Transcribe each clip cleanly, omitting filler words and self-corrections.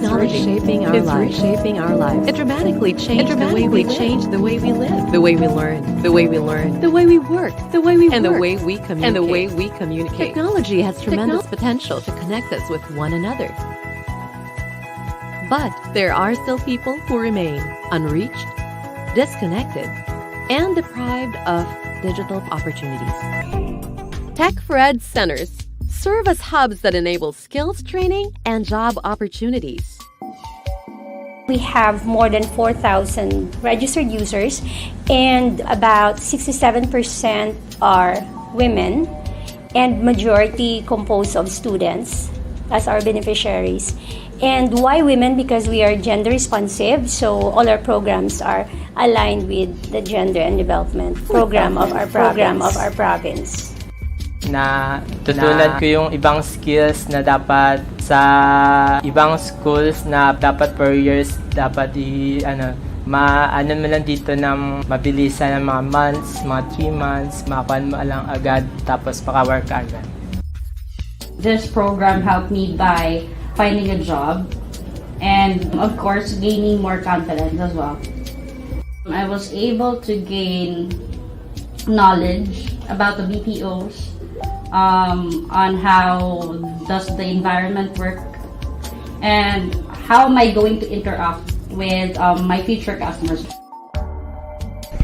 reshaping our lives. It dramatically changed the way we live, the way we learn, the way we work, the way we communicate. Technology has tremendous potential to connect us with one another. But there are still people who remain unreached, disconnected, and deprived of digital opportunities. Tech4ED centers serve as hubs that enable skills training and job opportunities. We have more than 4,000 registered users, and about 67% are women, and majority composed of students as our beneficiaries. And why women? Because we are gender responsive, so all our programs are aligned with the gender and development program of our province. Na tutulad ko yung ibang skills na dapat sa ibang schools na dapat per years dapat maano mo lang dito ng mabilisan ng mga months, mga 3 months, makakuha mo lang agad tapos maka-work agad. This program helped me by finding a job and of course gaining more confidence as well. I was able to gain knowledge about the BPOs, on how does the environment work and how am I going to interact with my future customers.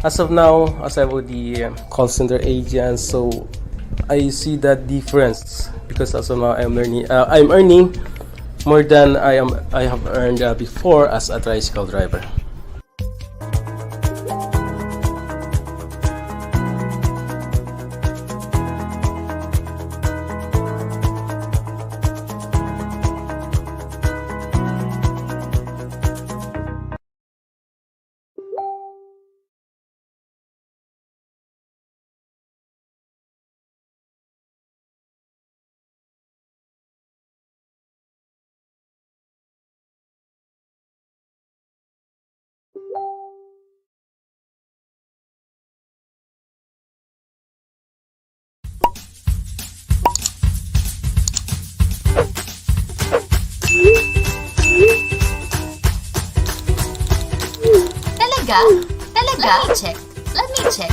As of now, as I was the call center agent, so I see that difference because as of now I'm earning more than I have earned before as a tricycle driver. Talaga? Let me check.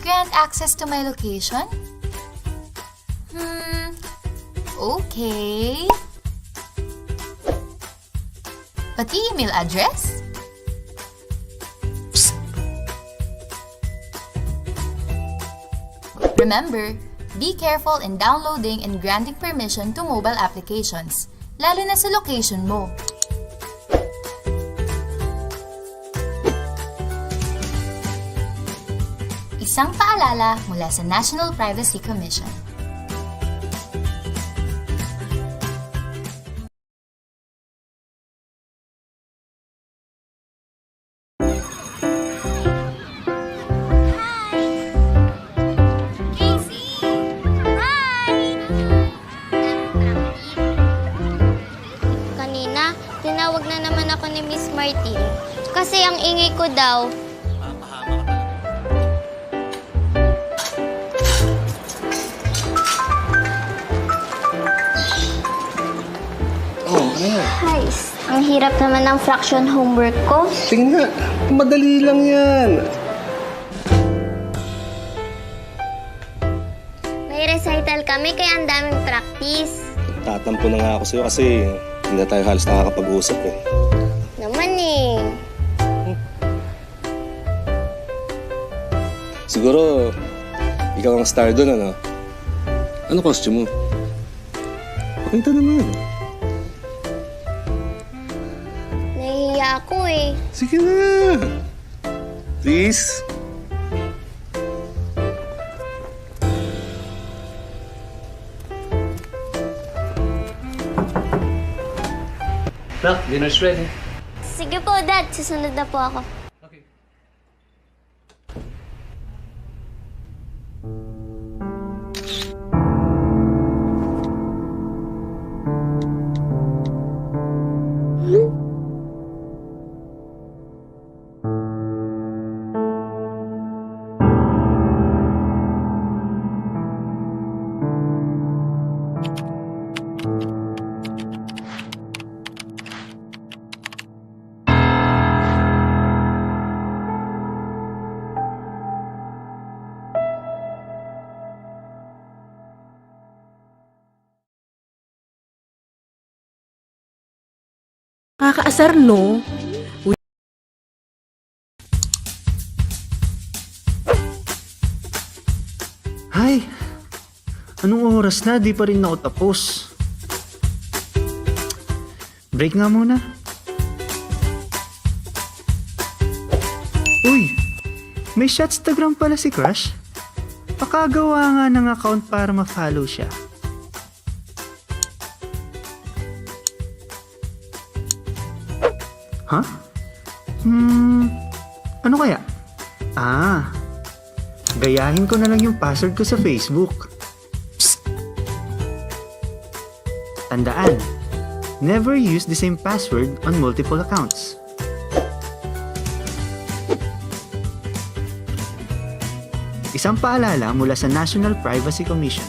Grant access to my location? Okay. Pati email address? Remember, be careful in downloading and granting permission to mobile applications, lalo na sa location mo. Isang paalala mula sa National Privacy Commission. Kanina, tinawag na naman ako ni Miss Martin kasi ang ingay ko daw. Guys, ang hirap naman ng fraction homework ko. Tingnan, madali lang yan. May recital kami kaya ang daming practice. Tatampo na nga ako sa'yo kasi hindi tayo halos nakakapag-usap eh. Naman eh. Siguro, ikaw ang star doon, ano? Ano costume mo? Pakita naman. Nahihiya ako eh. Sige na. Please. Look, dinner's ready. Sige po, Dad. Susunod na po ako. Okay. Kakaasar, no? Hay! Anong oras na? Di pa rin ako tapos. Break nga muna. Uy! May Shotstagram pala si Crush. Pakagawa nga ng account para ma-follow siya. Huh? Ano kaya? Gayahin ko na lang yung password ko sa Facebook. Psst! Tandaan, never use the same password on multiple accounts. Isang paalala mula sa National Privacy Commission.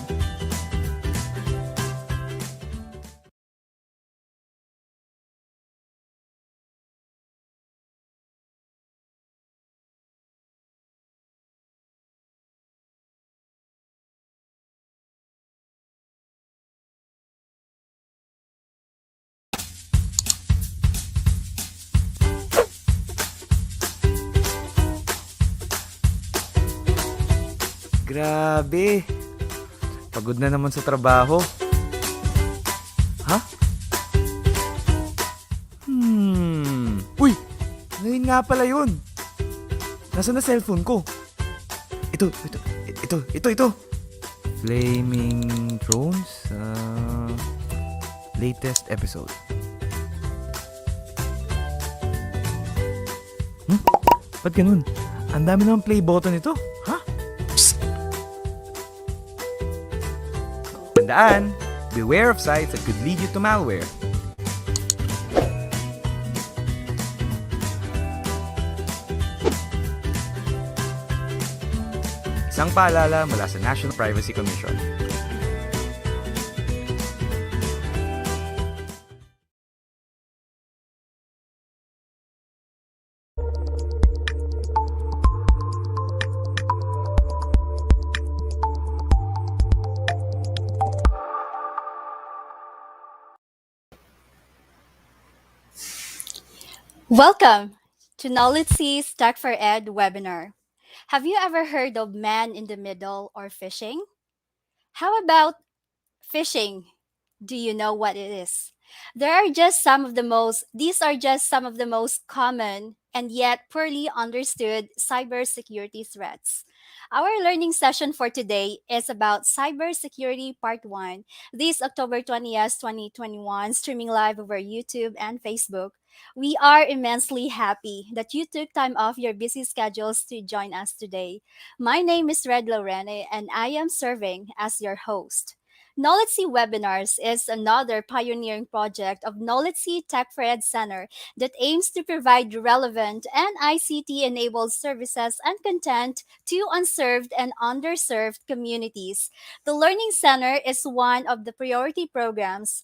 Grabe. Pagod na naman sa trabaho. Ha? Uy! Ngayon nga pala yun. Nasaan na cellphone ko? Ito. Flaming Thrones? Latest episode. Ba't ganun? Ang dami naman play button ito. Ha? Tandaan, beware of sites that could lead you to malware. Isang paalala mula sa National Privacy Commission. Welcome to NOLITC Tech4ED Webinar. Have you ever heard of man in the middle or phishing? How about phishing? Do you know what it is? These are just some of the most common and yet poorly understood cybersecurity threats. Our learning session for today is about Cybersecurity Part 1, this October 20th, 2021, streaming live over YouTube and Facebook. We are immensely happy that you took time off your busy schedules to join us today. My name is Red Lorene and I am serving as your host. NOLITC Webinars is another pioneering project of NOLITC Tech4ED Center that aims to provide relevant and ICT-enabled services and content to unserved and underserved communities. The Learning Center is one of the priority programs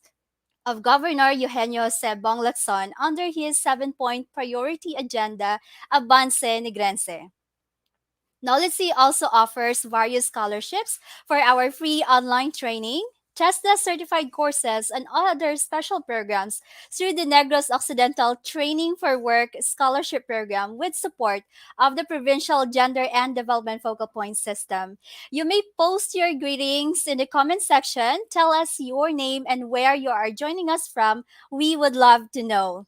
of Governor Eugenio C. Lacson under his 7-point priority agenda, Avance Negrense. NOLITC also offers various scholarships for our free online training, TESDA certified courses, and other special programs through the Negros Occidental Training for Work Scholarship Program with support of the Provincial Gender and Development Focal Point System. You may post your greetings in the comment section. Tell us your name and where you are joining us from. We would love to know.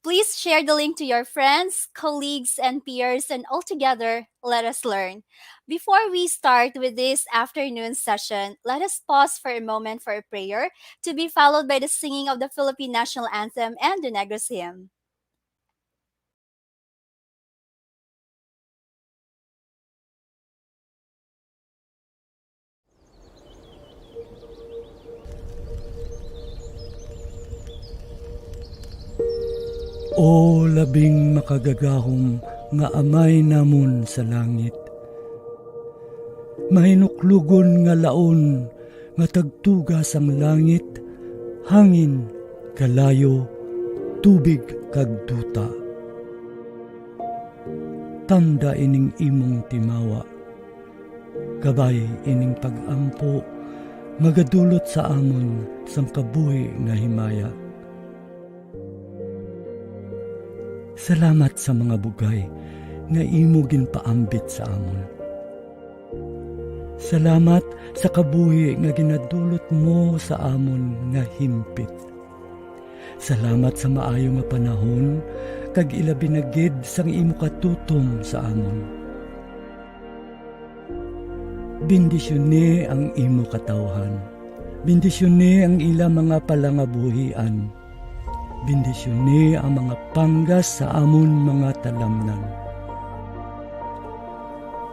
Please share the link to your friends, colleagues, and peers, and altogether, let us learn. Before we start with this afternoon session, let us pause for a moment for a prayer to be followed by the singing of the Philippine National Anthem and the Negros Hymn. O labing makagagahom nga amay namon sa langit, mahinuklugon nga laon nga tagtugas ang langit, hangin, kalayo, tubig kag duta. Tanda ining imong timawa, kabay ining pag-ampo, magadulot sa amon sang kabuhi nga himaya. Salamat sa mga bugay nga imo ginpaambit sa amon. Salamat sa kabuhi nga ginadulot mo sa amon nga himpit. Salamat sa maayo nga panahon kag ilabi na gid sang imo katutom sa amon. Bendisyone ang imo katawhan. Bendisyone ang ila mga palangabuhian. Bendisyone ang mga panggas sa amon mga talamnan.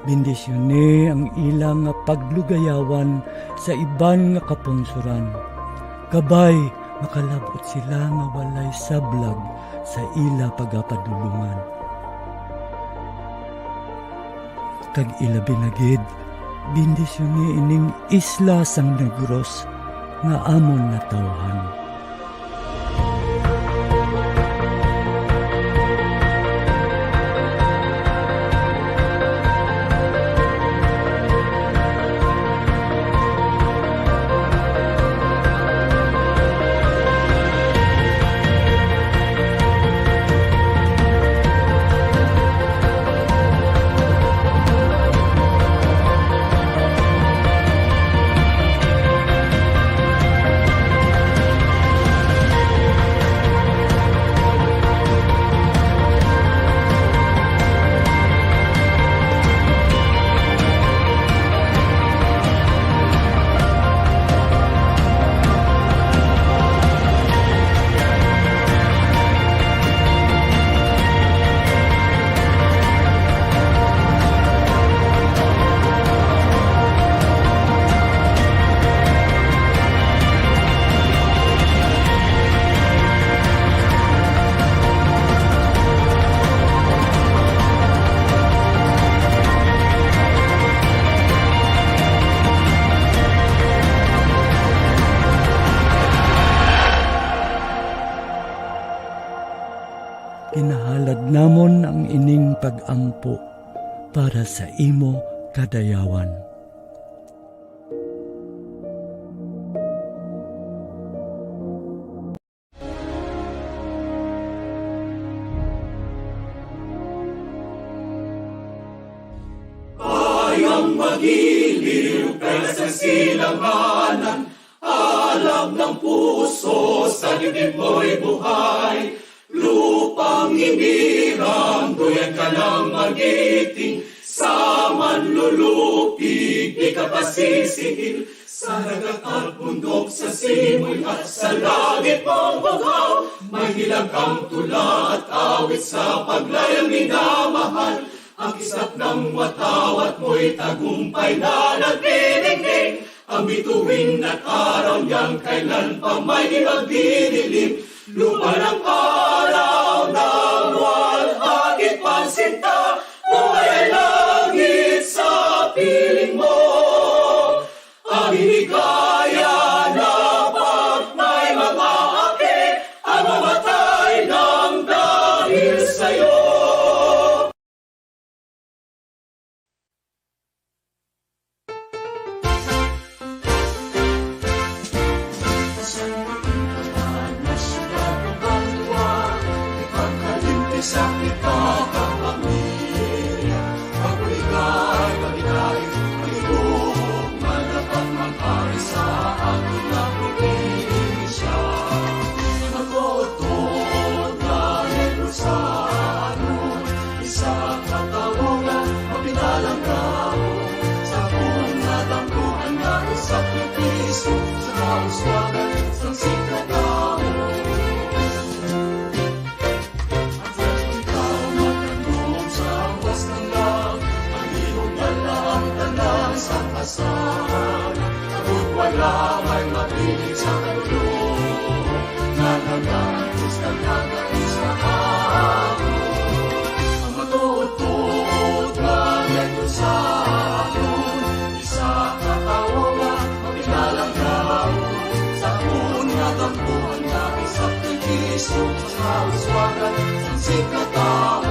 Bendisyone ang ilang nga paglugayawan sa iban nga kapungsuran. Kabay makalabot sila nga walay sablag sa ila pagapadulungan. Kag ilabi na gid, bendisyone ining isla sang Negros nga amon natawhan. Ginahalad namon ang ining pag-ampo para sa imo kadayawan. Bayang magiliw kay sa silanganan, alam ng puso sa dibdib mo'y buhay. Lupang inirang, duyan ka ng magiting, sa manlulupig, di ka pasisihil. Sa dagat at bundok, sa simoy at sa langit mong bughaw, may hilag kang tula at awit sa paglayang minamahal. Ang kisap ng watawat mo'y tagumpay na nagdinigdig, ang bituin at araw niyang kailan pa may magdidilim. Lupa ng araw ng walhagit pansinta, buhay ay langit sa piling mo. Ang hinigaya na pag may mga akit, ang mamatay ng dahil sa'yo. Sa kita kapamilya, pag-uligay, pag-igay, pag-ibog, madapat mag-ari sa ating na probinsya. Magotod na Negrosano, isa katawungan, mapinalang tao, sa bunga tangguhan na isakripiso, sa kauswagan, sa sikatao. Sa kasahan, abot wala may mapilig sa kalulong, nalagaan sa nagais sa ako. Ang matuod na Negrosano, isa katawungan, mapilalang tao, sa una tampuhan na isa't nagiso, sa kauswagan, sa sikatao.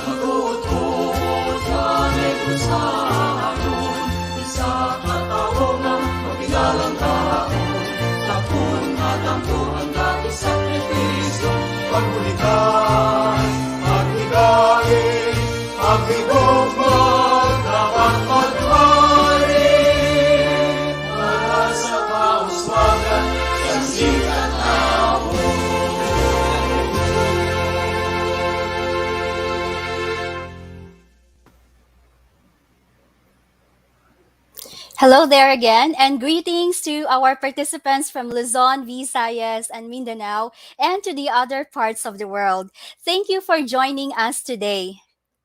Ang matuod na Negrosano, sa katawungan, mapigalang tao, sa punat ang buwan na isakripisyo, pagbulikan. Hello there again, and greetings to our participants from Luzon, Visayas, and Mindanao, and to the other parts of the world. Thank you for joining us today.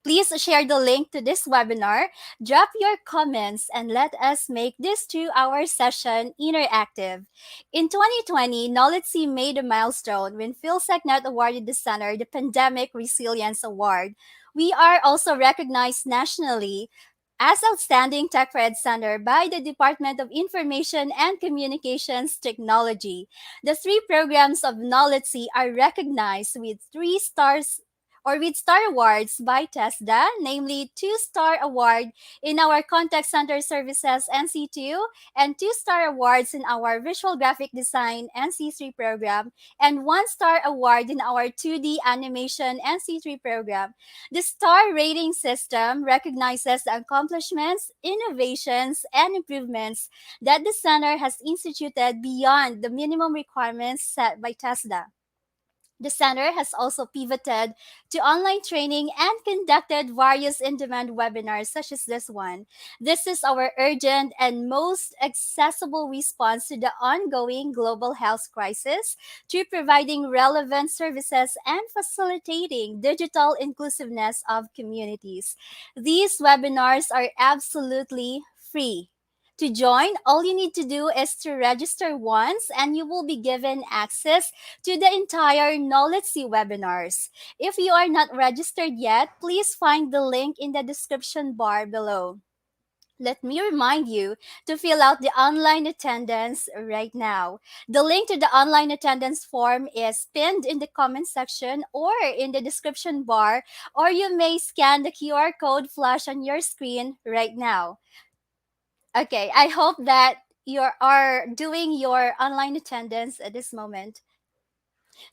Please share the link to this webinar, drop your comments, and let us make this 2-hour session interactive. In 2020, NOLITC made a milestone when PhilSecNet awarded the center the Pandemic Resilience Award. We are also recognized nationally as Outstanding Tech4ED Center by the Department of Information and Communications Technology. The 3 programs of NOLITC are recognized with 3 stars or with Star Awards by TESDA, namely 2-star award in our Contact Center Services NC2 and 2-star awards in our Visual Graphic Design NC3 program and 1-star award in our 2D Animation NC3 program. The star rating system recognizes the accomplishments, innovations, and improvements that the center has instituted beyond the minimum requirements set by TESDA. The center has also pivoted to online training and conducted various in-demand webinars such as this one. This is our urgent and most accessible response to the ongoing global health crisis through providing relevant services and facilitating digital inclusiveness of communities. These webinars are absolutely free. To join, all you need to do is to register once and you will be given access to the entire NOLITC webinars. If you are not registered yet, please find the link in the description bar below. Let me remind you to fill out the online attendance right now. The link to the online attendance form is pinned in the comment section or in the description bar, or you may scan the QR code flash on your screen right now. Okay, I hope that you are doing your online attendance at this moment.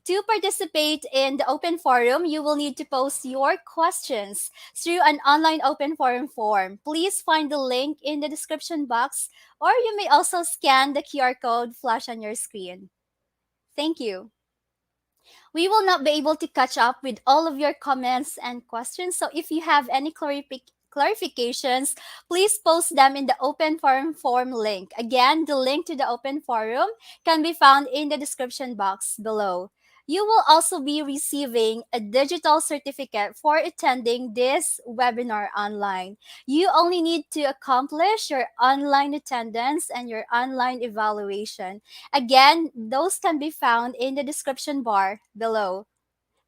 To participate in the open forum, you will need to post your questions through an online open forum form. Please find the link in the description box, or you may also scan the QR code flash on your screen. Thank you. We will not be able to catch up with all of your comments and questions, so if you have any clarifications, please post them in the open forum form link. Again, the link to the open forum can be found in the description box below. You will also be receiving a digital certificate for attending this webinar online. You only need to accomplish your online attendance and your online evaluation. Again, those can be found in the description bar below.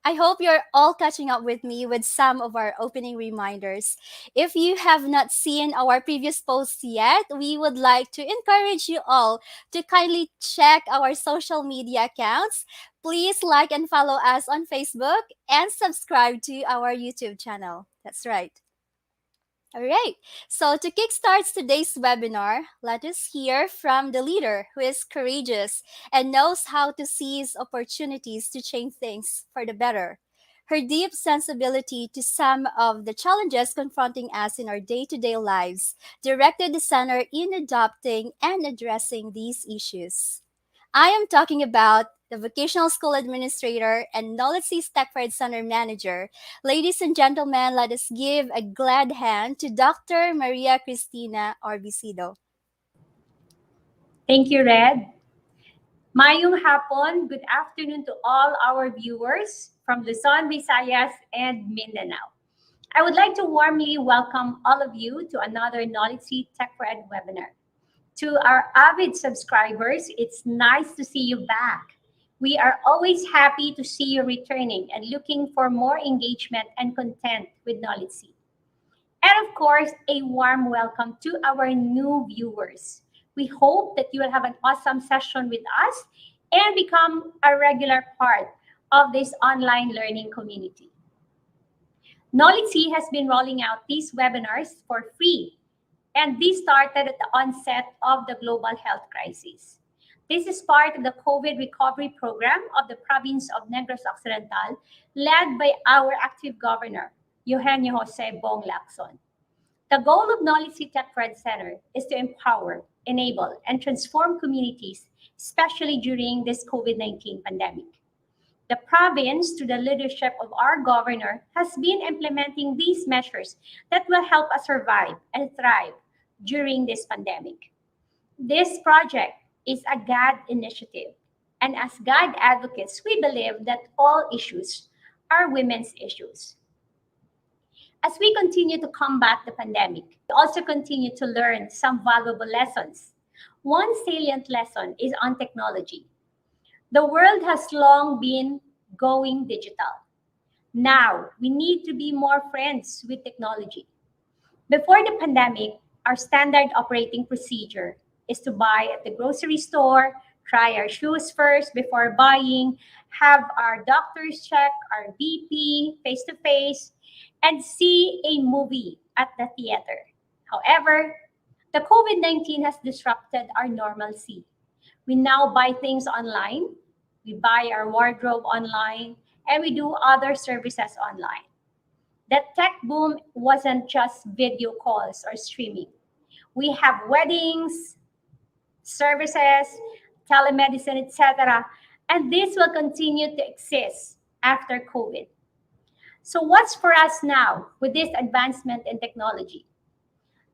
I hope you're all catching up with me with some of our opening reminders. If you have not seen our previous posts yet, we would like to encourage you all to kindly check our social media accounts. Please like and follow us on Facebook and subscribe to our YouTube channel. That's right. All right, so to kickstart today's webinar, let us hear from the leader who is courageous and knows how to seize opportunities to change things for the better. Her deep sensibility to some of the challenges confronting us in our day-to-day lives directed the center in adopting and addressing these issues. I am talking about the Vocational School Administrator and NOLITC Tech4ED Center Manager. Ladies and gentlemen, let us give a glad hand to Dr. Maria Cristina Orbicido. Thank you, Red. Mayong hapon, good afternoon to all our viewers from Luzon, Visayas, and Mindanao. I would like to warmly welcome all of you to another NOLITC Tech4ED webinar. To our avid subscribers, it's nice to see you back. We are always happy to see you returning and looking for more engagement and content with NOLITC. And of course, a warm welcome to our new viewers. We hope that you will have an awesome session with us and become a regular part of this online learning community. NOLITC has been rolling out these webinars for free, and this started at the onset of the global health crisis. This is part of the COVID recovery program of the Province of Negros Occidental, led by our active governor, Eugenio Jose Bong Lacson. The goal of NOLITC Tech4ED Center is to empower, enable, and transform communities, especially during this COVID-19 pandemic. The province, through the leadership of our governor, has been implementing these measures that will help us survive and thrive during this pandemic. This project is a God initiative. And as God advocates, we believe that all issues are women's issues. As we continue to combat the pandemic, we also continue to learn some valuable lessons. One salient lesson is on technology. The world has long been going digital. Now, we need to be more friends with technology. Before the pandemic, our standard operating procedure is to buy at the grocery store, try our shoes first before buying, have our doctors check our BP face to face, and see a movie at the theater. However, the COVID-19 has disrupted our normalcy. We now buy things online, we buy our wardrobe online, and we do other services online. The tech boom wasn't just video calls or streaming. We have weddings, services, telemedicine, etc. And this will continue to exist after COVID. So what's for us now with this advancement in technology?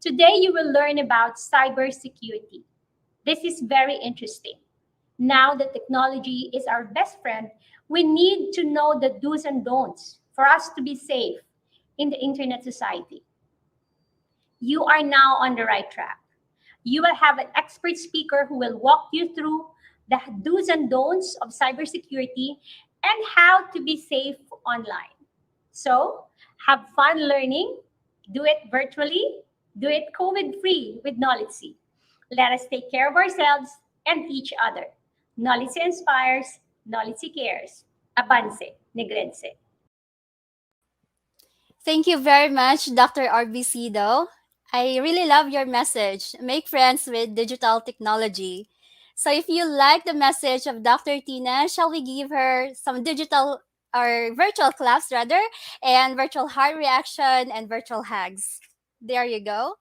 Today you will learn about cybersecurity. This is very interesting. Now that technology is our best friend, we need to know the do's and don'ts for us to be safe in the internet society. You are now on the right track. You will have an expert speaker who will walk you through the do's and don'ts of cybersecurity and how to be safe online. So, have fun learning, do it virtually, do it COVID-free with NOLITC. Let us take care of ourselves and each other. NOLITC inspires, NOLITC cares. Avance, Negrense. Thank you very much, Dr. Arbisido. I really love your message. Make friends with digital technology. So if you like the message of Dr. Tina, shall we give her some digital or virtual claps rather, and virtual heart reaction and virtual hugs? There you go.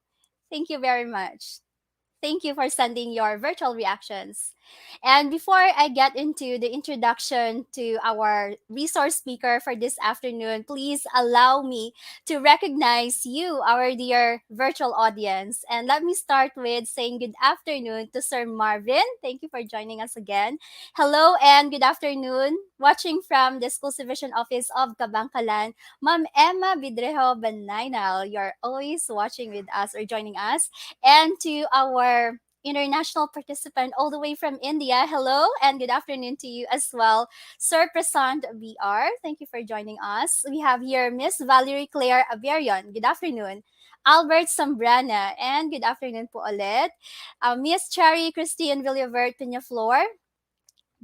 Thank you very much. Thank you for sending your virtual reactions. And before I get into the introduction to our resource speaker for this afternoon, please allow me to recognize you, our dear virtual audience. And let me start with saying good afternoon to Sir Marvin. Thank you for joining us again. Hello and good afternoon. Watching from the School Division Office of Kabangkalan, Ma'am Emma Bidrejo Banaynal. You're always watching with us or joining us. And to our international participant all the way from India, hello and good afternoon to you as well, Sir Prasant BR. Thank you for joining us. We have here Miss Valerie Claire Averion. Good afternoon. Albert Sambrana, and good afternoon po ulit. Miss Cherry Christine Villavert Peñaflor.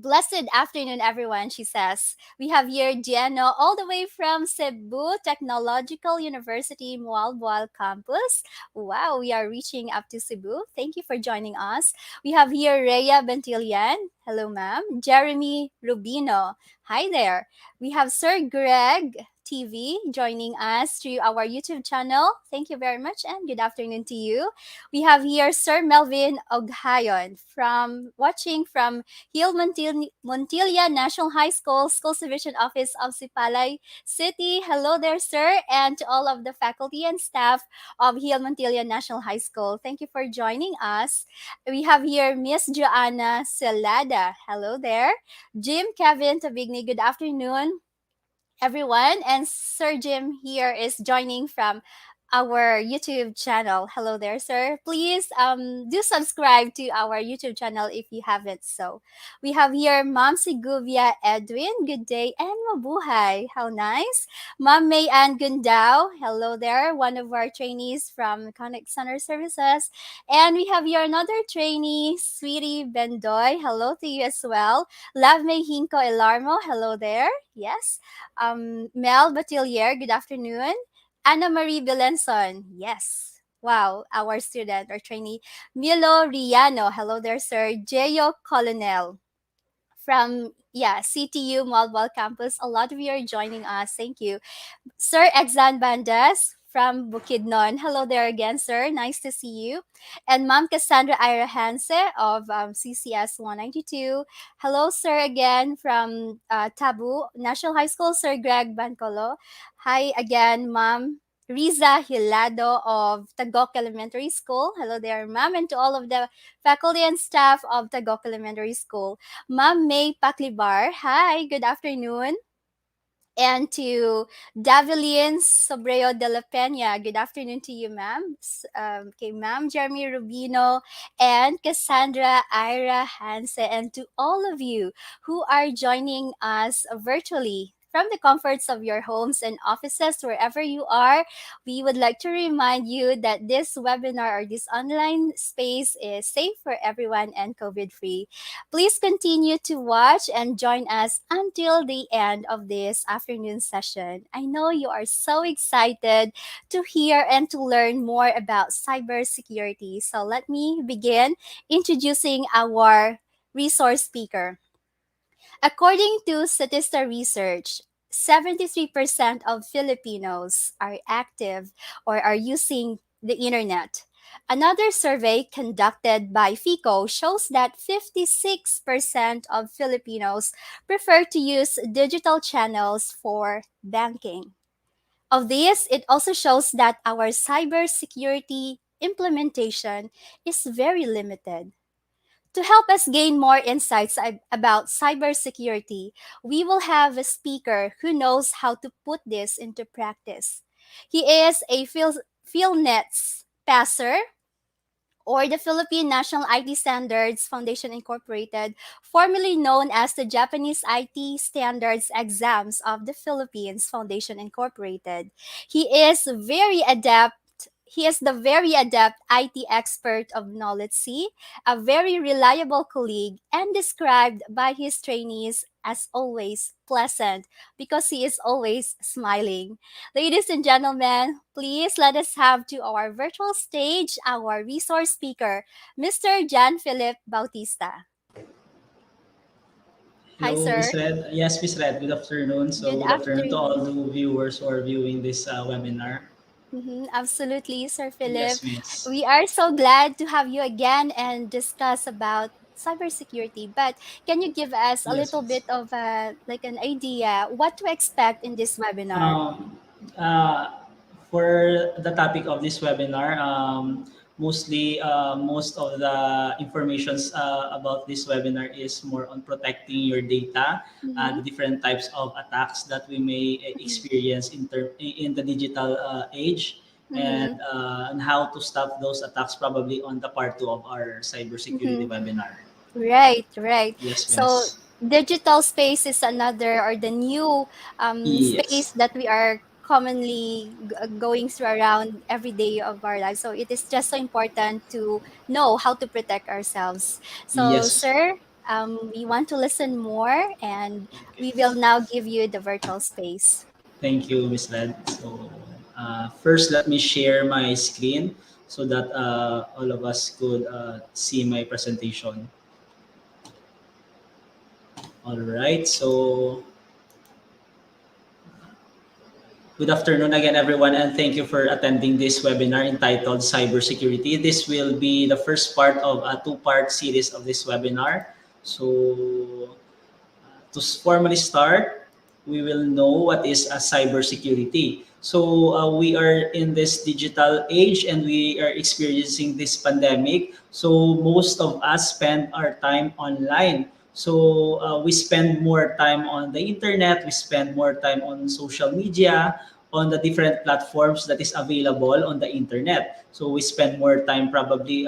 Blessed afternoon, everyone, she says. We have here Giano all the way from Cebu Technological University Mualboal campus. Wow, we are reaching up to Cebu. Thank you for joining us. We have here Rhea Bentilian. Hello, ma'am. Jeremy Rubino. Hi there. We have Sir Greg TV joining us through our YouTube channel. Thank you very much and good afternoon to you. We have here Sir Melvin Oghayon from watching from Hill Montilla National High School, Schools Division Office of Sipalay City. Hello there, sir, and to all of the faculty and staff of Hill Montilla National High School. Thank you for joining us. We have here Miss Joanna Celada. Hello there. Jim Kevin Tabigny, good afternoon, everyone. And Sir Jim here is joining from our YouTube channel. Hello there, sir. Please do subscribe to our YouTube channel if you haven't so. We have here Ma'am Siguvia Edwin. Good day and mabuhay. How nice. Ma'am May Ann Gundao. Hello there. One of our trainees from Connect Center Services. And we have here another trainee, Sweetie Bendoy. Hello to you as well. Love May Hinko Elarmo. Hello there. Yes. Mel Batilier. Good afternoon. Anna Marie Belenson, yes. Wow, our student or trainee. Milo Riano, hello there, sir. Jeyo Colonel from, CTU Malbal campus. A lot of you are joining us. Thank you. Sir Exan Bandas from Bukidnon. Hello there again, sir. Nice to see you. And Ma'am Cassandra Ira Hanse of CCS 192. Hello, sir, again from Tabu National High School, Sir Greg Bancolo. Hi again, Ma'am Riza Hilado of Tagok Elementary School. Hello there, ma'am, and to all of the faculty and staff of Tagok Elementary School. Ma'am May Paklibar, hi, good afternoon. And to Davilin Sobreo de la Peña, good afternoon to you, ma'am. Okay, ma'am Jeremy Rubino and Cassandra Ira Hanse, and to all of you who are joining us virtually from the comforts of your homes and offices, wherever you are. We would like to remind you that this webinar or this online space is safe for everyone and COVID free. Please continue to watch and join us until the end of this afternoon session. I know you are so excited to hear and to learn more about cybersecurity. So let me begin introducing our resource speaker. According to Statista Research, 73% of Filipinos are active or are using the internet. Another survey conducted by FICO shows that 56% of Filipinos prefer to use digital channels for banking. Of this, it also shows that our cybersecurity implementation is very limited. To help us gain more insights about cybersecurity, we will have a speaker who knows how to put this into practice. He is a PhilNets passer, or the Philippine National IT Standards Foundation Incorporated, formerly known as the Japanese IT Standards Exams of the Philippines Foundation Incorporated. He is very adept. He is the very adept IT expert of NOLITC, a very reliable colleague, and described by his trainees as always pleasant because he is always smiling. Ladies and gentlemen, please let us have to our virtual stage our resource speaker, Mr. Jan Philip Bautista. Hi, Hello, sir. Miss Red. Yes, Miss Red. Good afternoon. So, good afternoon to all the viewers who are viewing this webinar. Absolutely, Sir Philip. Yes, Miss. We are so glad to have you again and discuss about cybersecurity. But can you give us a Yes, little Miss. bit of like an idea what to expect in this webinar? For the topic of this webinar, mostly most of the informations about this webinar is more on protecting your data, the different types of attacks that we may experience in the digital age, and how to stop those attacks probably on the part 2 of our cybersecurity webinar. Right, right. Yes, So Miss. digital space is another or the new space Yes. that we are commonly going through around every day of our lives. So it is just so important to know how to protect ourselves. So, Yes. sir, we want to listen more, and we will now give you the virtual space. Thank you, Miss Led. So, first, let me share my screen so that all of us could see my presentation. All right. So, good afternoon again, everyone, and thank you for attending this webinar entitled Cybersecurity. This will be the first part of a two-part series of this webinar. So, to formally start, we will know what is a cybersecurity. So we are in this digital age and we are experiencing this pandemic. So most of us spend our time online. So we spend more time on the internet, we spend more time on social media, on the different platforms that is available on the internet. So we spend more time probably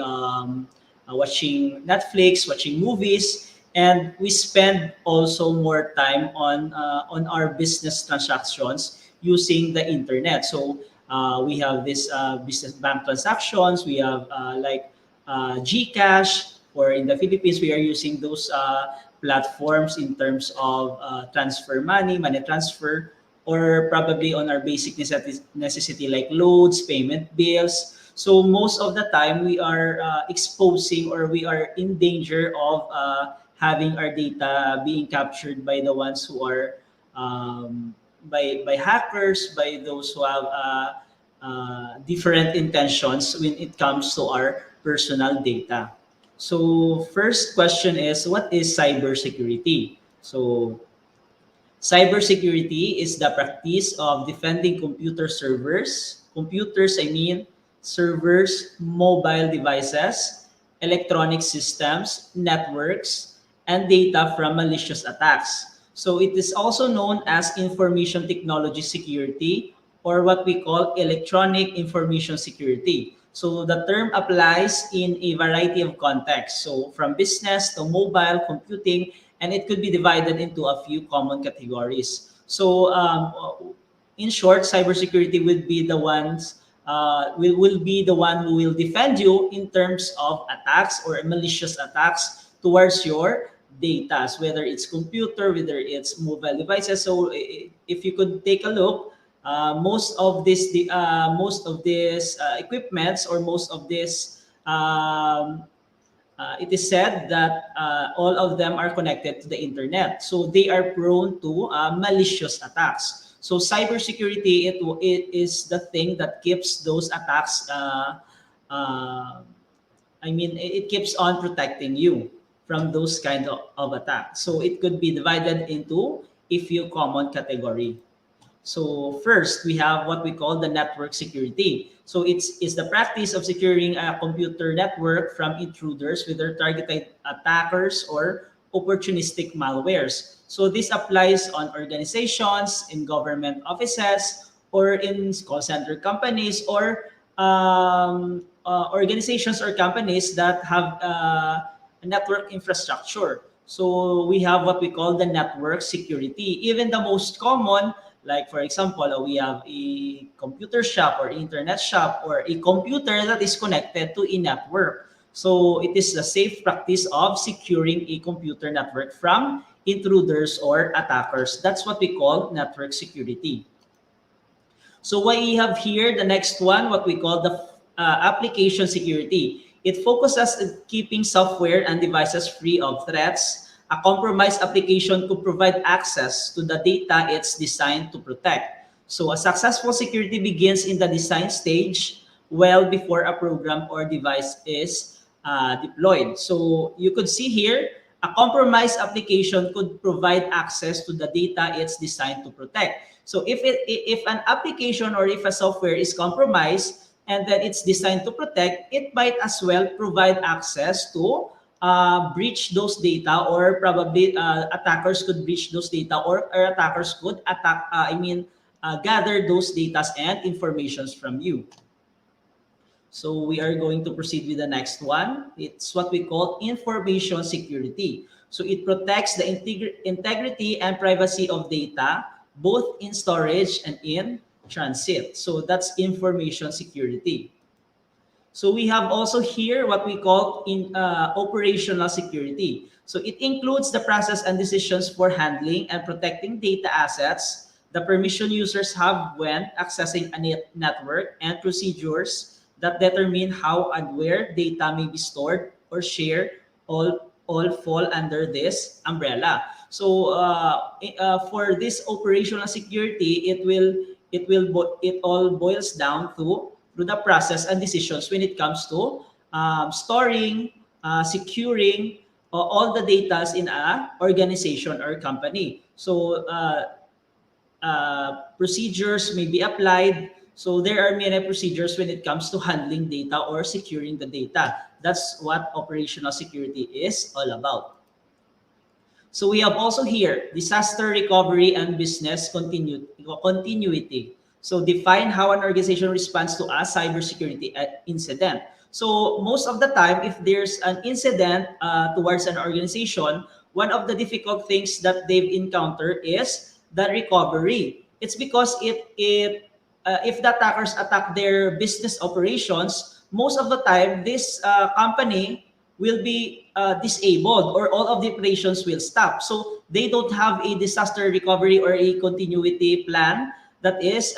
watching Netflix, watching movies, and we spend also more time on our business transactions using the internet. So we have this business bank transactions. We have GCash, or in the Philippines, we are using those platforms in terms of transfer money transfer, or probably on our basic necessity like loads, payment bills. So most of the time, we are exposing, or we are in danger of having our data being captured by the ones who are by hackers, by those who have different intentions when it comes to our personal data. So first question is, what is cybersecurity? So cybersecurity is the practice of defending computer servers, computers, servers, mobile devices, electronic systems, networks, and data from malicious attacks. So it is also known as information technology security, or what we call electronic information security. So the term applies in a variety of contexts. So from business to mobile computing, and it could be divided into a few common categories. So in short, cybersecurity will be the will be the one who will defend you in terms of attacks or malicious attacks towards your data, whether it's computer, whether it's mobile devices. So if you could take a look, most of this equipments, or most of this, it is said that all of them are connected to the internet, so they are prone to malicious attacks. So cybersecurity, it is the thing that keeps those attacks. It keeps on protecting you from those kind of attacks. So it could be divided into a few common category. So first, we have what we call the network security. So it's the practice of securing a computer network from intruders, whether targeted attackers or opportunistic malwares. So this applies on organizations, in government offices, or in call center companies, or organizations or companies that have network infrastructure. So we have what we call the network security. Even the most common, like for example, we have a computer shop or internet shop or a computer that is connected to a network. So it is the safe practice of securing a computer network from intruders or attackers. That's what we call network security. So we have here the next one, what we call the application security. It focuses on keeping software and devices free of threats. A compromised application could provide access to the data it's designed to protect. So a successful security begins in the design stage, well before a program or device is deployed. So you could see here, a compromised application could provide access to the data it's designed to protect. So if an application or if a software is compromised and then it's designed to protect, it might as well provide access to breach those data, or probably attackers could breach those data, or attackers could gather those data and informations from you. So we are going to proceed with the next one. It's what we call information security. So it protects the integrity and privacy of data, both in storage and in transit. So that's information security. So we have also here what we call operational security. So it includes the process and decisions for handling and protecting data assets, the permission users have when accessing a network, and procedures that determine how and where data may be stored or shared, all fall under this umbrella. So for this operational security, it all boils down to the process and decisions when it comes to storing, securing all the data in an organization or company. So procedures may be applied. So there are many procedures when it comes to handling data or securing the data. That's what operational security is all about. So we have also here disaster recovery and business continuity. So define how an organization responds to a cybersecurity incident. So most of the time, if there's an incident towards an organization, one of the difficult things that they've encountered is the recovery. It's because if the attackers attack their business operations, most of the time this company will be disabled, or all of the operations will stop. So they don't have a disaster recovery or a continuity plan that is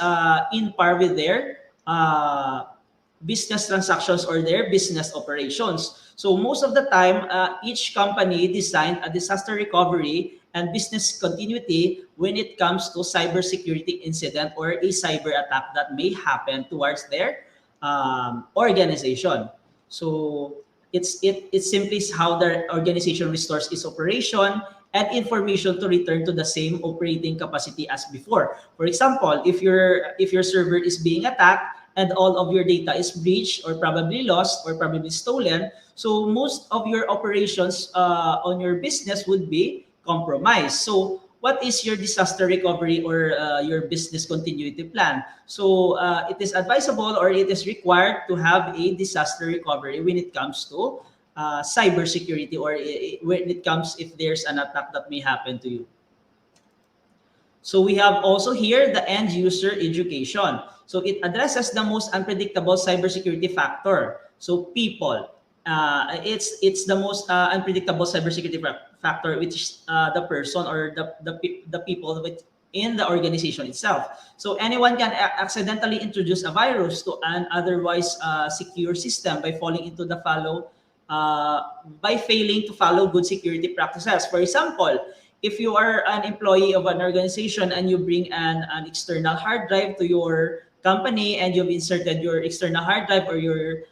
in par with their business transactions or their business operations. So most of the time, each company designed a disaster recovery and business continuity when it comes to cybersecurity incident or a cyber attack that may happen towards their organization. So it's simply how the organization restores its operation and information to return to the same operating capacity as before. For example, if your server is being attacked and all of your data is breached or probably lost or probably stolen, so most of your operations on your business would be compromised. So what is your disaster recovery or your business continuity plan? So it is advisable or it is required to have a disaster recovery when it comes to cybersecurity, or when it comes if there's an attack that may happen to you. So we have also here the end user education. So it addresses the most unpredictable cybersecurity factor. So people, it's the most unpredictable cybersecurity factor, which is the person or the people in the organization itself. So anyone can accidentally introduce a virus to an otherwise secure system by falling into the by failing to follow good security practices. For example, if you are an employee of an organization and you bring an external hard drive to your company and you've inserted your external hard drive or your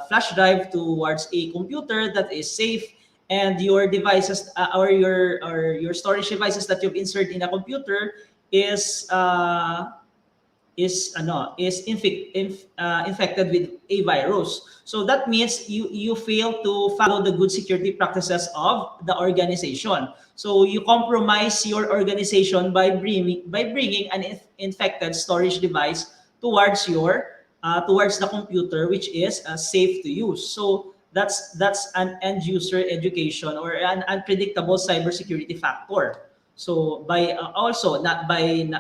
flash drive towards a computer that is safe, and your devices or your storage devices that you've inserted in a computer is infected with a virus. So that means you fail to follow the good security practices of the organization. So you compromise your organization by bringing an infected storage device towards the computer, which is safe to use. So that's an end user education or an unpredictable cybersecurity factor. So by also not by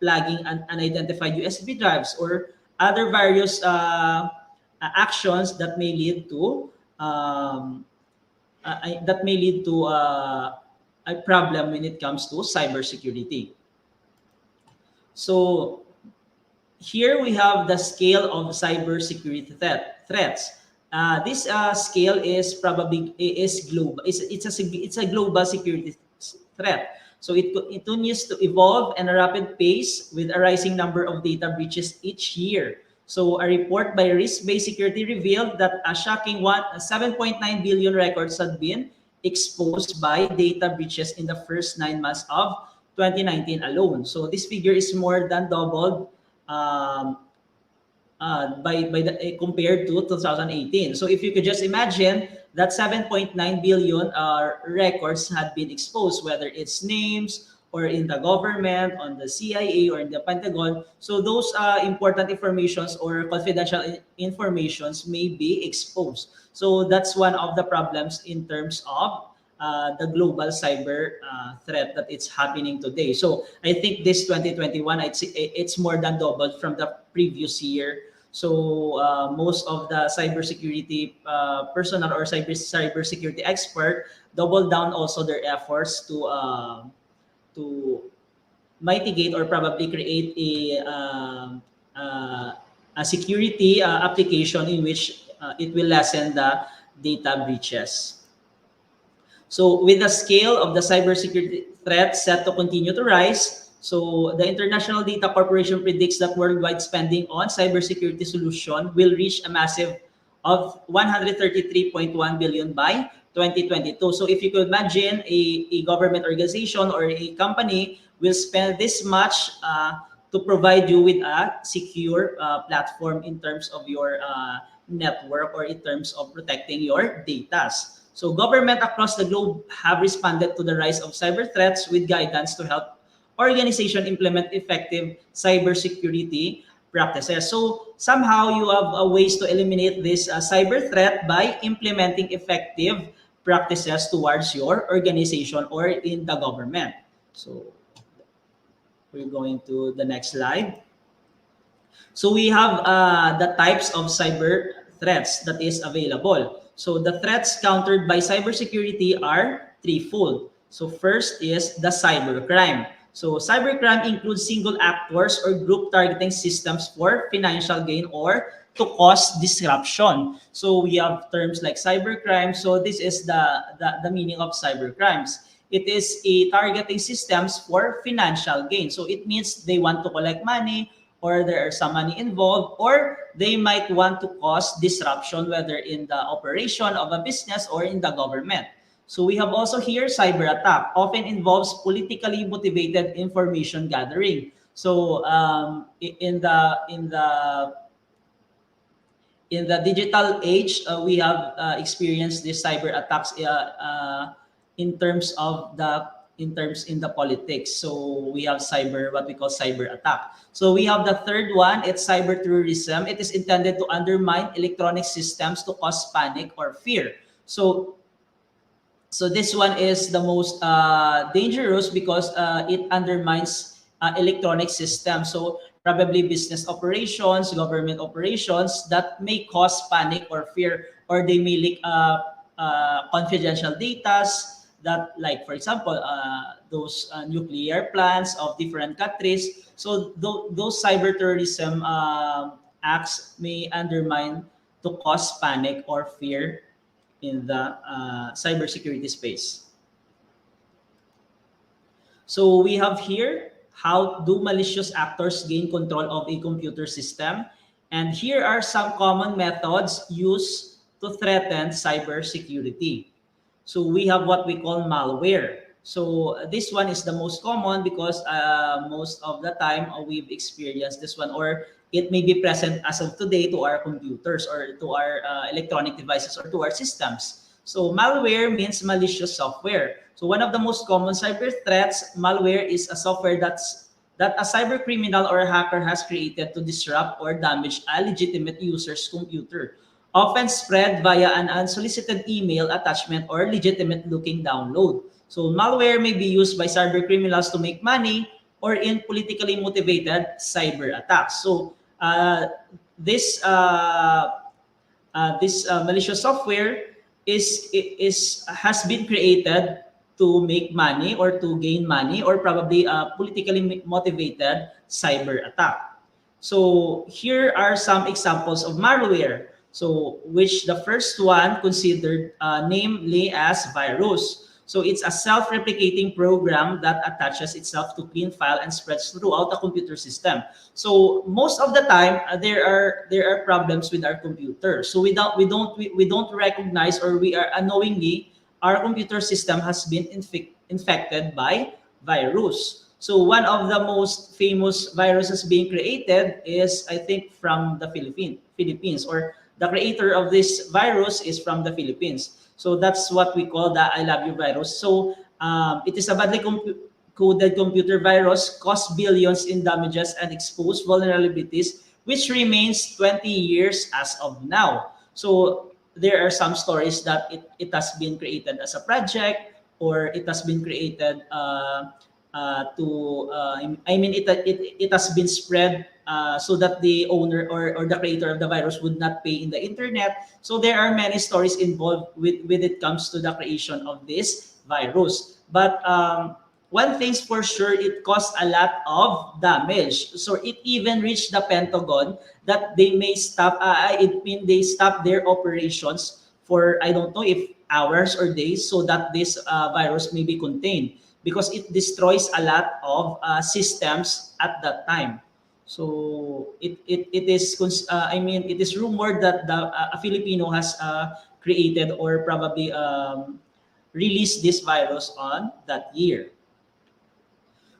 plugging unidentified USB drives or other various actions that may lead to a problem when it comes to cybersecurity. So here we have the scale of cybersecurity threats. This scale is global. It's a global security threat. So it continues to evolve at a rapid pace with a rising number of data breaches each year. So a report by Risk-Based Security revealed that a shocking 7.9 billion records had been exposed by data breaches in the first 9 months of 2019 alone. So this figure is more than doubled compared to 2018. So if you could just imagine that 7.9 billion records had been exposed, whether it's names or in the government, on the CIA or in the Pentagon. So those important informations or confidential informations may be exposed. So that's one of the problems in terms of the global cyber threat that it's happening today. So I think this 2021, it's more than doubled from the previous year. So most of the cybersecurity personnel or cybersecurity expert double down also their efforts to mitigate or probably create a security application in which it will lessen the data breaches. So with the scale of the cybersecurity threat set to continue to rise, so the International Data Corporation predicts that worldwide spending on cybersecurity solution will reach a massive of 133.1 billion by 2022. So if you could imagine a government organization or a company will spend this much to provide you with a secure platform in terms of your network or in terms of protecting your data. So government across the globe have responded to the rise of cyber threats with guidance to help organization implement effective cybersecurity practices. So somehow you have ways to eliminate this cyber threat by implementing effective practices towards your organization or in the government. So we're going to the next slide. So we have the types of cyber threats that is available. So the threats countered by cybersecurity are threefold. So first is the cybercrime. So cybercrime includes single actors or group targeting systems for financial gain or to cause disruption. So we have terms like cybercrime. So this is the meaning of cybercrimes. It is a targeting systems for financial gain. So it means they want to collect money, or there are some money involved, or they might want to cause disruption, whether in the operation of a business or in the government. So we have also here cyber attack, often involves politically motivated information gathering. So in the digital age, we have experienced these cyber attacks in terms of in the politics. So we have what we call cyber attack. So we have the third one. It's cyber terrorism. It is intended to undermine electronic systems to cause panic or fear. So this one is the most dangerous because it undermines electronic systems. So probably business operations, government operations that may cause panic or fear, or they may leak confidential data that, like for example, those nuclear plants of different countries. So those cyber terrorism acts may undermine to cause panic or fear in the cybersecurity space. So we have here, how do malicious actors gain control of a computer system? And here are some common methods used to threaten cybersecurity. So we have what we call malware. So this one is the most common because most of the time we've experienced this one, or it may be present as of today to our computers or to our electronic devices or to our systems. So malware means malicious software. So one of the most common cyber threats, malware, is a software that a cyber criminal or a hacker has created to disrupt or damage a legitimate user's computer, often spread via an unsolicited email attachment or legitimate looking download. So malware may be used by cyber criminals to make money or in politically motivated cyber attacks. So this malicious software has been created to make money or to gain money, or probably a politically motivated cyber attack. So here are some examples of malware. So which the first one considered namely as virus. So it's a self-replicating program that attaches itself to clean file and spreads throughout the computer system. So most of the time there are problems with our computer. So we don't recognize, or we are unknowingly, our computer system has been infected by virus. So one of the most famous viruses being created is, I think, from the Philippines, or the creator of this virus is from the Philippines. So that's what we call the I love you virus. So it is a badly coded computer virus, costs billions in damages and expose vulnerabilities, which remains 20 years as of now. So there are some stories that it has been created as a project, or it has been created it has been spread so that the owner or the creator of the virus would not pay in the internet. So there are many stories involved with it comes to the creation of this virus. But one thing's for sure, it caused a lot of damage. So it even reached the Pentagon that they may stop. They stop their operations for, I don't know if hours or days, so that this virus may be contained, because it destroys a lot of systems at that time. So it is rumored that a Filipino has created or probably released this virus on that year.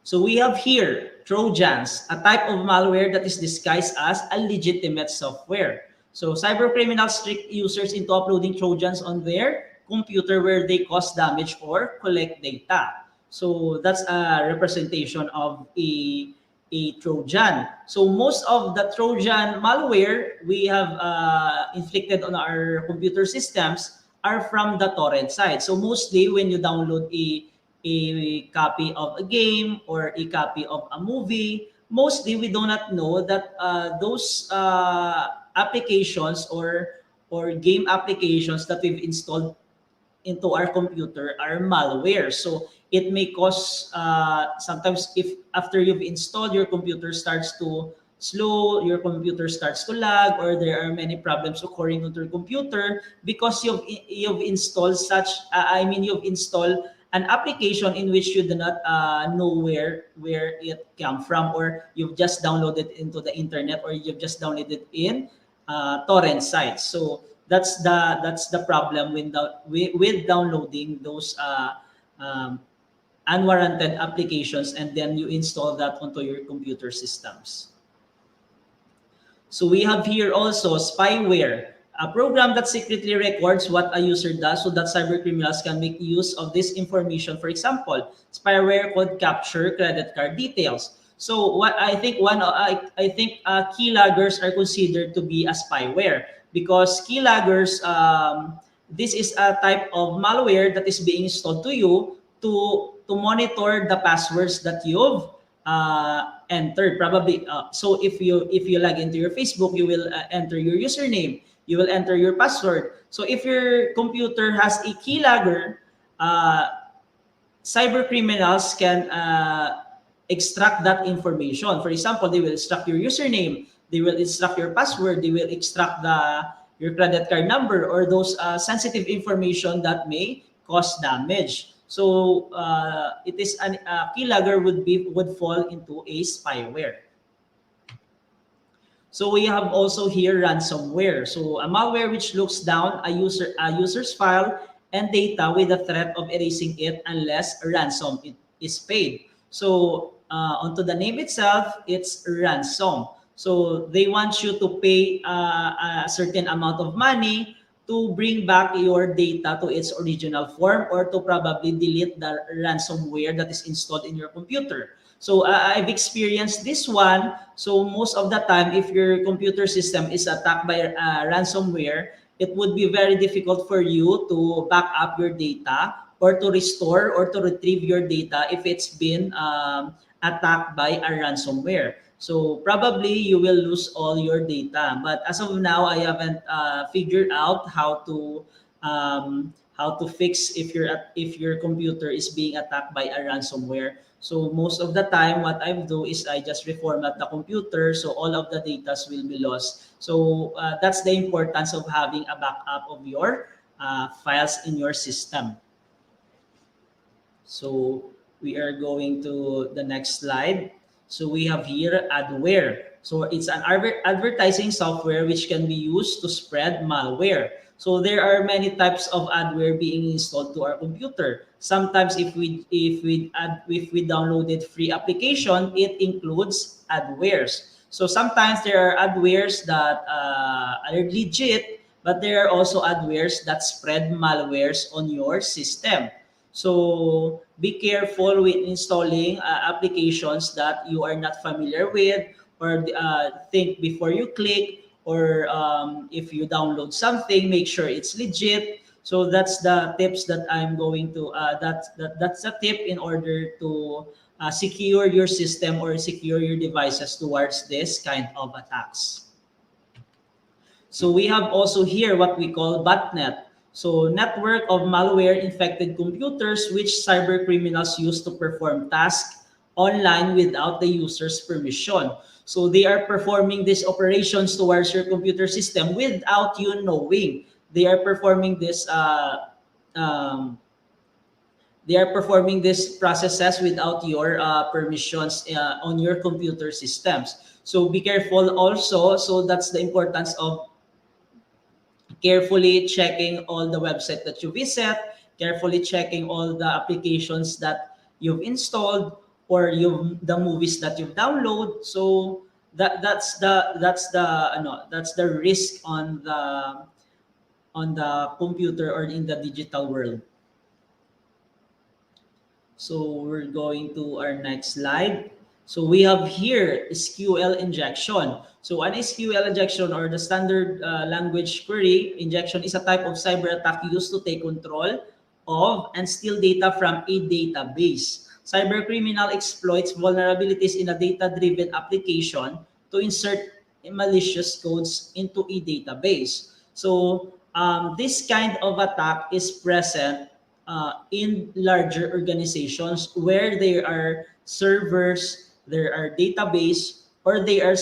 So we have here Trojans, a type of malware that is disguised as a legitimate software. So cyber criminals trick users into uploading Trojans on their computer where they cause damage or collect data. So that's a representation of a Trojan. So most of the Trojan malware we have inflicted on our computer systems are from the torrent side. So mostly when you download a copy of a game or a copy of a movie, mostly we do not know that those applications or game applications that we've installed into our computer are malware. So it may cause sometimes, if after you've installed, your computer starts to slow, your computer starts to lag, or there are many problems occurring on your computer because you've installed you've installed an application in which you do not know where it came from, or you've just downloaded into the internet, or you've just downloaded in torrent sites. So that's the problem with downloading those unwarranted applications, and then you install that onto your computer systems. So we have here also spyware, a program that secretly records what a user does so that cybercriminals can make use of this information. For example, spyware could capture credit card details. So what I think keyloggers are considered to be a spyware, because keyloggers, this is a type of malware that is being installed to you to monitor the passwords that you've entered. Probably so if you log into your Facebook, you will enter your username, you will enter your password. So if your computer has a keylogger, cyber criminals can extract that information. For example, they will extract your username, they will extract your password, they will extract your credit card number, or those sensitive information that may cause damage. So it is a keylogger would fall into a spyware. So we have also here ransomware. So a malware which looks down a user's file and data with the threat of erasing it unless a ransom is paid. So onto the name itself, it's ransom. So they want you to pay a certain amount of money to bring back your data to its original form, or to probably delete the ransomware that is installed in your computer. So I've experienced this one. So most of the time, if your computer system is attacked by ransomware, it would be very difficult for you to back up your data, or to restore or to retrieve your data if it's been attacked by a ransomware. So probably you will lose all your data. But as of now, I haven't figured out how to fix if your computer is being attacked by a ransomware. So most of the time, what I do is I just reformat the computer, so all of the data will be lost. So that's the importance of having a backup of your files in your system. So we are going to the next slide. So we have here adware. So it's an advertising software which can be used to spread malware. So there are many types of adware being installed to our computer. Sometimes if we downloaded free application, it includes adwares. So sometimes there are adwares that are legit, but there are also adwares that spread malwares on your system. So be careful with installing applications that you are not familiar with, or think before you click, or if you download something, make sure it's legit. So that's the tips that I'm going to, that's a tip in order to secure your system or secure your devices towards this kind of attacks. So we have also here what we call botnet. So network of malware-infected computers which cyber criminals use to perform tasks online without the user's permission. So they are performing these operations towards your computer system without you knowing. They are performing this processes without your permissions on your computer systems. So be careful also. So that's the importance of carefully checking all the websites that you visit, carefully checking all the applications that you've installed, or the movies that you've downloaded. So that's the risk on the computer or in the digital world. So we're going to our next slide. So we have here SQL injection. So an SQL injection, or the standard language query injection, is a type of cyber attack used to take control of and steal data from a database. Cybercriminal exploits vulnerabilities in a data-driven application to insert malicious codes into a database. So this kind of attack is present in larger organizations where there are servers, there are database, or there are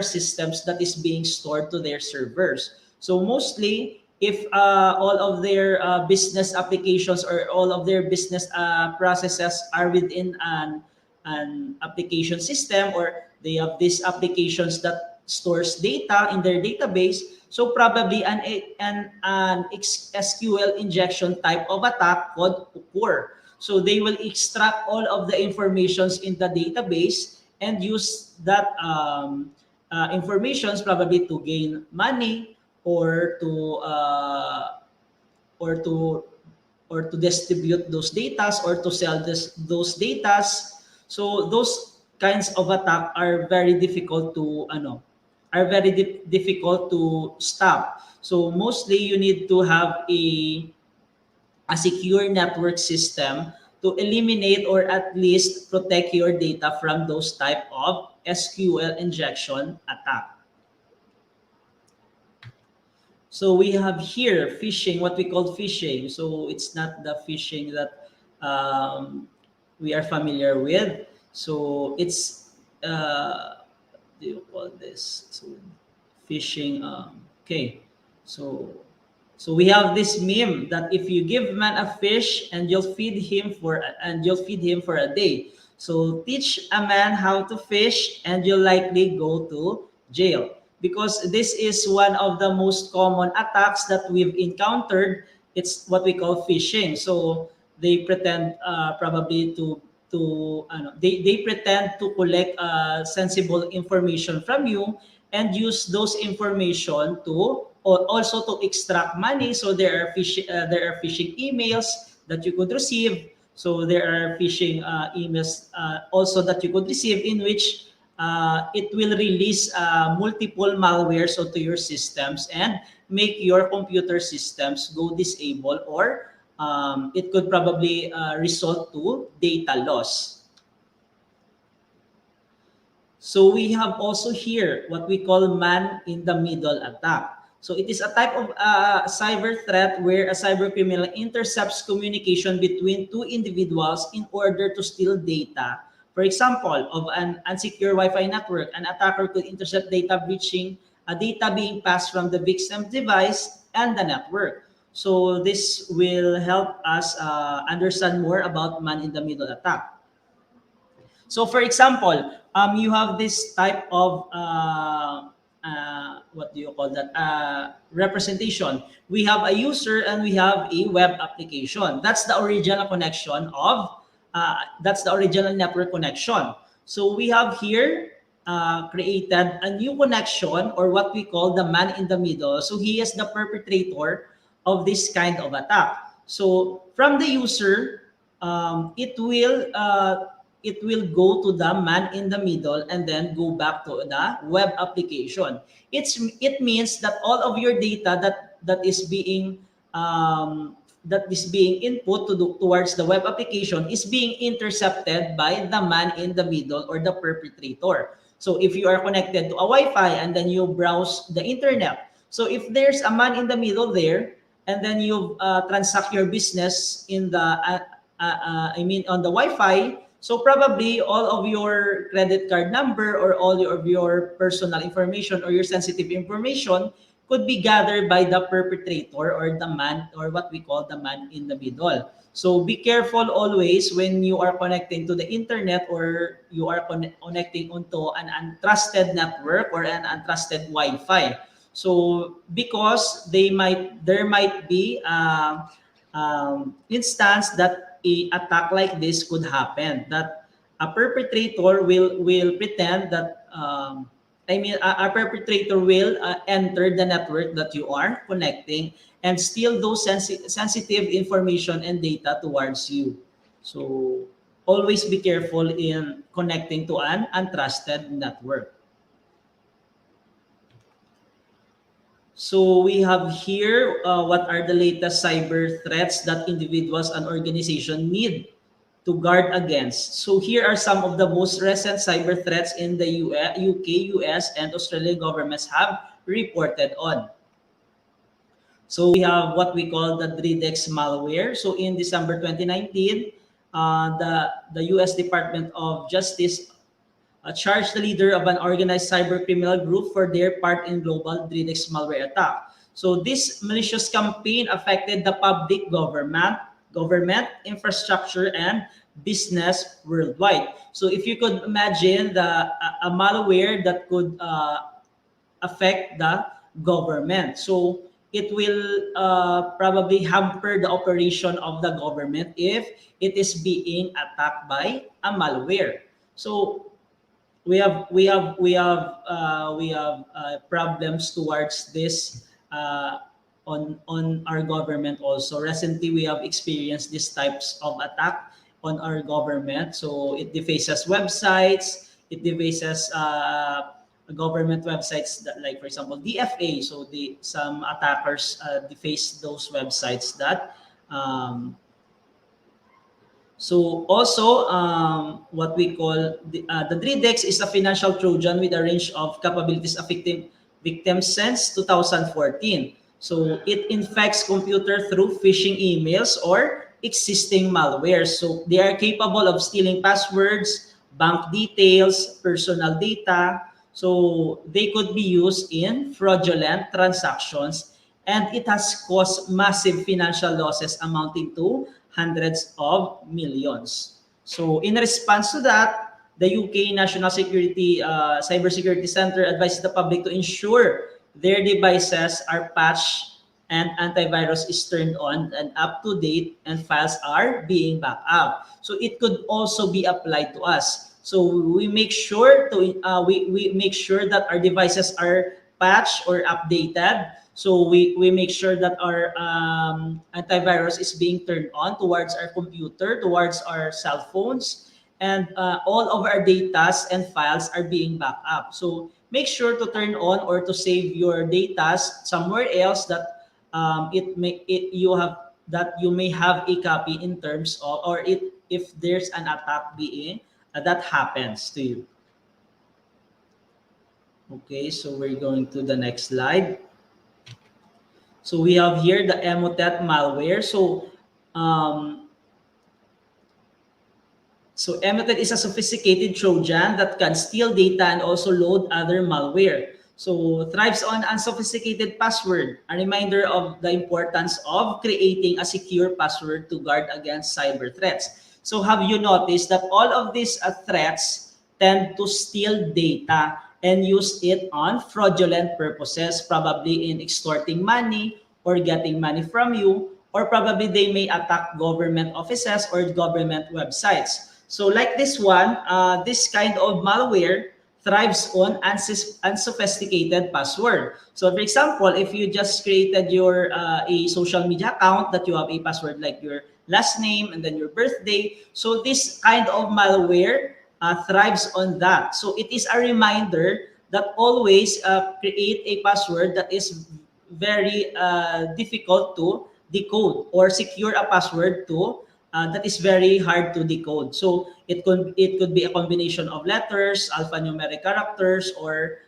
systems that is being stored to their servers. So mostly, if all of their business applications or all of their business processes are within an application system, or they have these applications that stores data in their database, so probably an SQL injection type of attack could occur. So they will extract all of the informations in the database and use that informations probably to gain money or or to to distribute those datas or to sell those datas. So those kinds of attack are very difficult to difficult to stop. So mostly you need to have a secure network system to eliminate or at least protect your data from those type of SQL injection attack. So we have here phishing, what we call phishing. So it's not the phishing that we are familiar with. So it's what do you call this? So phishing. Okay, so we have this meme that if you give man a fish and you'll feed him for a day. So teach a man how to fish and you'll likely go to jail, because this is one of the most common attacks that we've encountered. It's what we call phishing. So they pretend probably they pretend to collect sensible information from you and use those information to also to extract money. So there are phishing emails that you could receive. So there are phishing emails also that you could receive, in which it will release multiple malwares onto your systems and make your computer systems go disable, or it could probably result to data loss. So we have also here what we call man-in-the-middle attack. So it is a type of cyber threat where a cyber criminal intercepts communication between two individuals in order to steal data. For example, of an unsecure Wi-Fi network, an attacker could intercept data data being passed from the victim's device and the network. So this will help us understand more about man-in-the-middle attack. So for example, you have this type of what do you call that? Representation. We have a user and we have a web application. That's the original connection of, that's the original network connection. So we have here created a new connection, or what we call the man in the middle. So he is the perpetrator of this kind of attack. So from the user, it will go to the man in the middle and then go back to the web application. It means that all of your data that is being input towards the web application is being intercepted by the man in the middle, or the perpetrator. So if you are connected to a Wi-Fi and then you browse the internet, so if there's a man in the middle there, and then you transact your business in the on the Wi-Fi, so probably all of your credit card number or all of your personal information or your sensitive information could be gathered by the perpetrator, or the man, or what we call the man in the middle. So be careful always when you are connecting to the internet, or you are connecting onto an untrusted network or an untrusted Wi-Fi. So because there might be instance that a attack like this could happen, that a perpetrator will pretend that a perpetrator will enter the network that you are connecting and steal those sensitive information and data towards you. So always be careful in connecting to an untrusted network. So we have here what are the latest cyber threats that individuals and organizations need to guard against. So here are some of the most recent cyber threats in the UK, US, and Australian governments have reported on. So we have what we call the DRIDEX malware. So in December 2019, the US Department of Justice charged the leader of an organized cyber criminal group for their part in global DRIDEX malware attack. So this malicious campaign affected the public government, infrastructure, and business worldwide. So if you could imagine a malware that could affect the government. So it will probably hamper the operation of the government if it is being attacked by a malware. So we have problems towards this on our government also. Recently, we have experienced these types of attack on our government. So it defaces websites, it defaces government websites that, like for example, DFA. So some attackers deface those websites that. So also, what we call the DRIDEX is a financial Trojan with a range of capabilities affecting victims since 2014. So it infects computer through phishing emails or existing malware. So they are capable of stealing passwords, bank details, personal data. So they could be used in fraudulent transactions, and it has caused massive financial losses amounting to hundreds of millions. So in response to that, the UK National Security Cybersecurity Center advises the public to ensure their devices are patched and antivirus is turned on and up to date and files are being backed up. So it could also be applied to us. So we make sure to we make sure that our devices are patched or updated. So we make sure that our antivirus is being turned on towards our computer, towards our cell phones, and all of our data and files are being backed up. So make sure to turn on or to save your data somewhere else that you may have a copy in terms of, or if there's an attack being that happens to you. Okay, so we're going to the next slide. So we have here the Emotet malware. So Emotet is a sophisticated Trojan that can steal data and also load other malware. So thrives on unsophisticated password, a reminder of the importance of creating a secure password to guard against cyber threats. So have you noticed that all of these threats tend to steal data and use it on fraudulent purposes, probably in extorting money or getting money from you, or probably they may attack government offices or government websites. So like this one, this kind of malware thrives on unsophisticated password. So for example, if you just created your a social media account that you have a password like your last name and then your birthday, so this kind of malware thrives on that. So it is a reminder that always create a password that is very difficult to decode, or secure a password to that is very hard to decode. So it could be a combination of letters, alphanumeric characters, or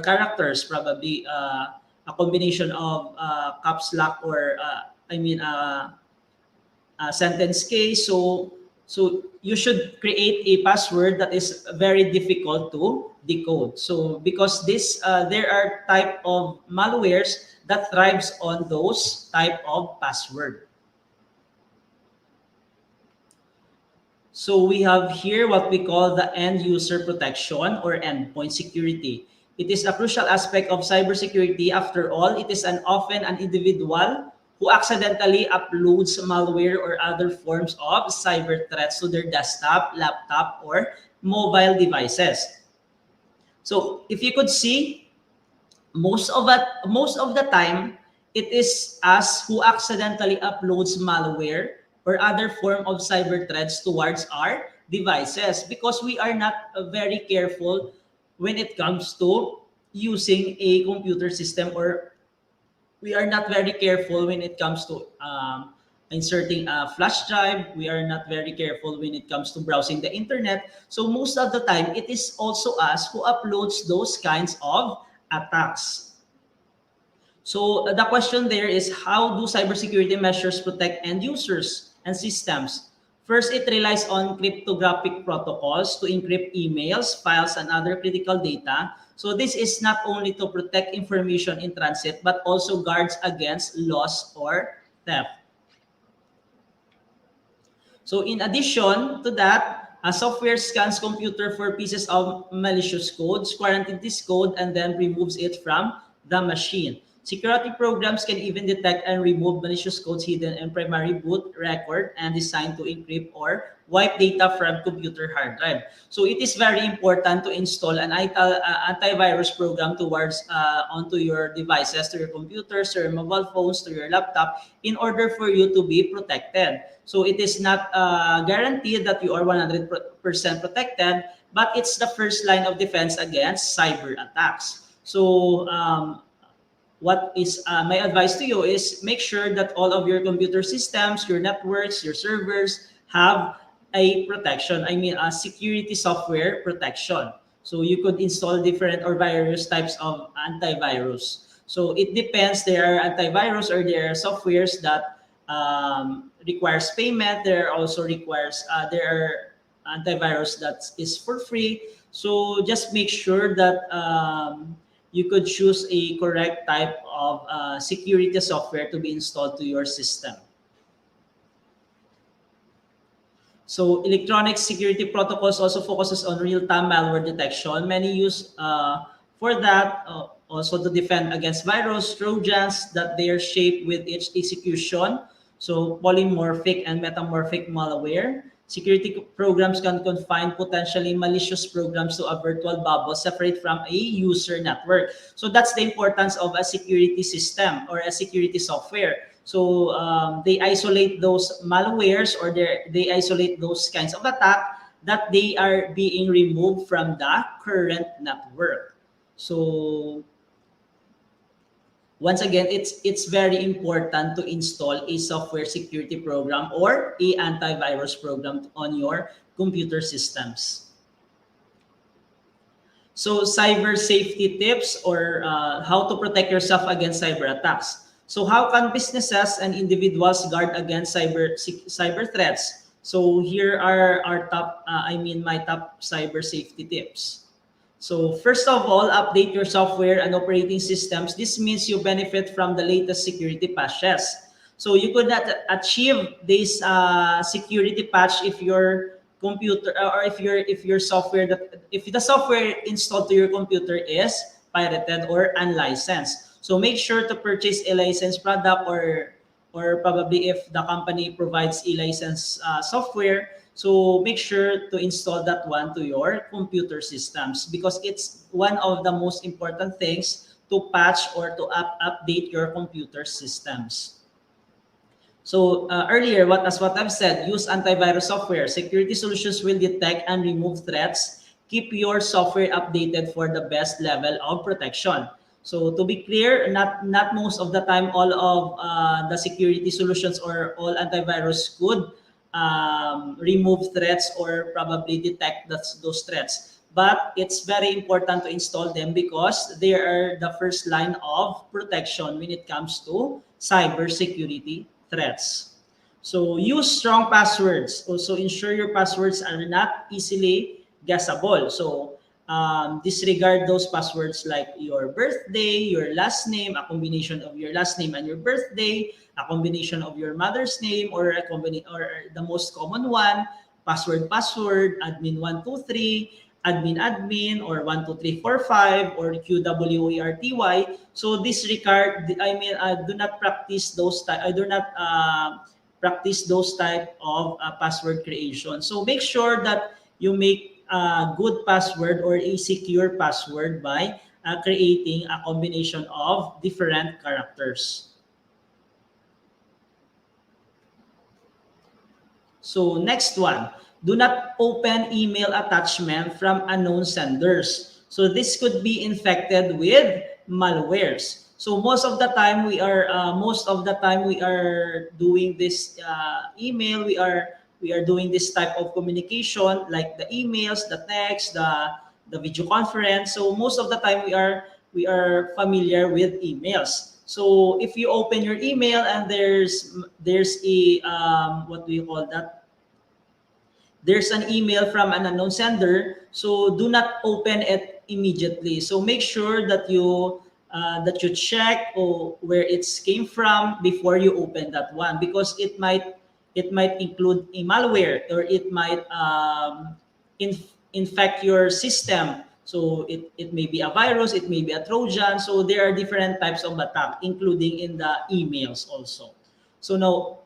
characters, probably a combination of caps lock or sentence case. So you should create a password that is very difficult to decode. So because there are type of malwares that thrives on those type of password. So we have here what we call the end user protection or endpoint security. It is a crucial aspect of cybersecurity. After all, it is often an individual who accidentally uploads malware or other forms of cyber threats to their desktop, laptop, or mobile devices. So if you could see, most of the time, it is us who accidentally uploads malware or other form of cyber threats towards our devices, because we are not very careful when it comes to using a computer system, or we are not very careful when it comes to inserting a flash drive. We are not very careful when it comes to browsing the internet. So most of the time, it is also us who uploads those kinds of attacks. So the question there is, how do cybersecurity measures protect end users and systems? First, it relies on cryptographic protocols to encrypt emails, files, and other critical data. So this is not only to protect information in transit, but also guards against loss or theft. So in addition to that, software scans computer for pieces of malicious codes, quarantines this code, and then removes it from the machine. Security programs can even detect and remove malicious codes hidden in primary boot record and designed to encrypt or wipe data from computer hard drive. So it is very important to install an antivirus program towards onto your devices, to your computers, to your mobile phones, to your laptop, in order for you to be protected. So it is not guaranteed that you are 100% protected, but it's the first line of defense against cyber attacks. So what is my advice to you is make sure that all of your computer systems, your networks, your servers have a protection. I mean, a security software protection. So you could install different or various types of antivirus. So it depends. There are antivirus or there are softwares that requires payment. There also requires there are antivirus that is for free. So just make sure that you could choose a correct type of security software to be installed to your system. So electronic security protocols also focuses on real-time malware detection. Many use for that also to defend against virus, trojans that they are shaped with each execution. So polymorphic and metamorphic malware. Security programs can confine potentially malicious programs to a virtual bubble separate from a user network. So that's the importance of a security system or a security software. So they isolate those malwares or they isolate those kinds of attack that they are being removed from the current network. So once again, it's very important to install a software security program or a antivirus program on your computer systems. So cyber safety tips or how to protect yourself against cyber attacks. So how can businesses and individuals guard against cyber threats? So here are our top, my top cyber safety tips. So first of all, update your software and operating systems. This means you benefit from the latest security patches. So you could not achieve this security patch if your computer or if your software if the software installed to your computer is pirated or unlicensed. So make sure to purchase a licensed product or probably if the company provides a licensed software. So make sure to install that one to your computer systems because it's one of the most important things to patch or to update your computer systems. So earlier, as what I've said, use antivirus software. Security solutions will detect and remove threats. Keep your software updated for the best level of protection. So to be clear, not most of the time all of the security solutions or all antivirus could remove threats or probably detect those threats. But it's very important to install them because they are the first line of protection when it comes to cybersecurity threats. So use strong passwords. Also ensure your passwords are not easily guessable. So disregard those passwords like your birthday, your last name, a combination of your last name and your birthday, a combination of your mother's name, or the most common one, password, admin 123, admin, or 12345, or QWERTY. So disregard. Do not practice those. I do not practice those type of password creation. So make sure that you make a good password or a secure password by creating a combination of different characters. So next one, do not open email attachment from unknown senders. So this could be infected with malwares. So most of the time we are doing this email. We are doing this type of communication like the emails, the text, the video conference. So most of the time we are familiar with emails. So if you open your email and there's a what do you call that? There's an email from an unknown sender. So do not open it immediately. So make sure that you check where it came from before you open that one, because it might include a malware, or it might infect your system So it may be a virus, it may be a Trojan. So there are different types of attack, including in the emails also. So now,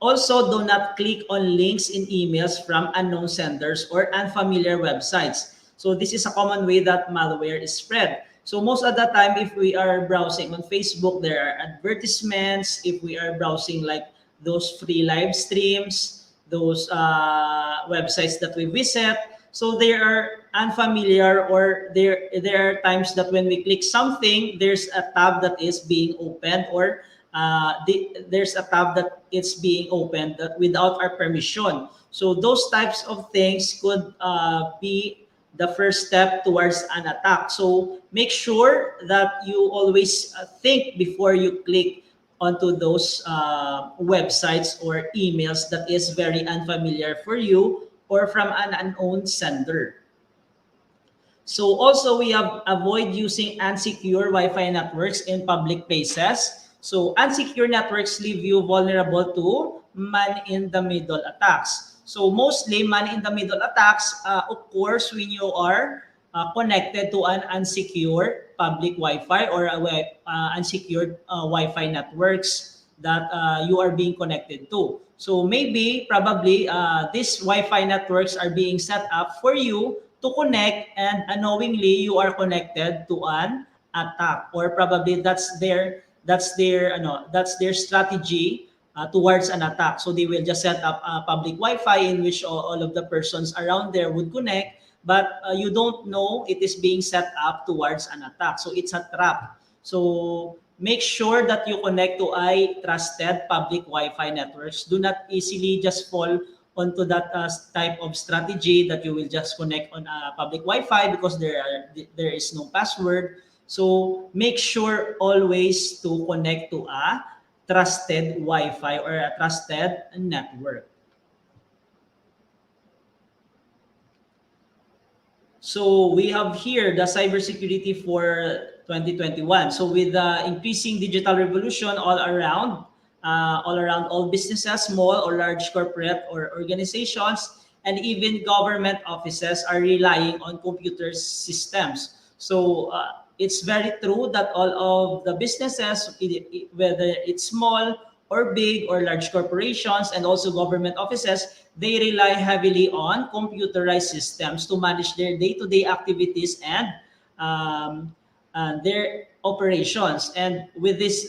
also do not click on links in emails from unknown senders or unfamiliar websites. So this is a common way that malware is spread. So most of the time, if we are browsing on Facebook, there are advertisements. If we are browsing like those free live streams, those websites that we visit, so there are unfamiliar, or there are times that when we click something, there's a tab that is being opened, or there's a tab that it's being opened that without our permission. So those types of things could be the first step towards an attack. So make sure that you always think before you click onto those websites or emails that is very unfamiliar for you or from an unknown sender. So also we have avoid using unsecure Wi-Fi networks in public places. So unsecure networks leave you vulnerable to man-in-the-middle attacks. So mostly man-in-the-middle attacks occurs when you are connected to an unsecure public Wi-Fi or unsecured Wi-Fi networks that you are being connected to. So maybe, probably, these Wi-Fi networks are being set up for you to connect, and unknowingly you are connected to an attack, or probably that's their strategy towards an attack. So they will just set up a public Wi-Fi in which all of the persons around there would connect, but you don't know it is being set up towards an attack. So it's a trap. So make sure that you connect to trusted public Wi-Fi networks. Do not easily just fall onto that type of strategy that you will just connect on a public Wi-Fi because there is no password. So make sure always to connect to a trusted Wi-Fi or a trusted network. So we have here the cybersecurity for 2021. So with the increasing digital revolution all around all businesses, small or large corporate or organizations, and even government offices are relying on computer systems. So it's very true that all of the businesses, whether it's small or big or large corporations and also government offices, they rely heavily on computerized systems to manage their day-to-day activities and their operations. And with this,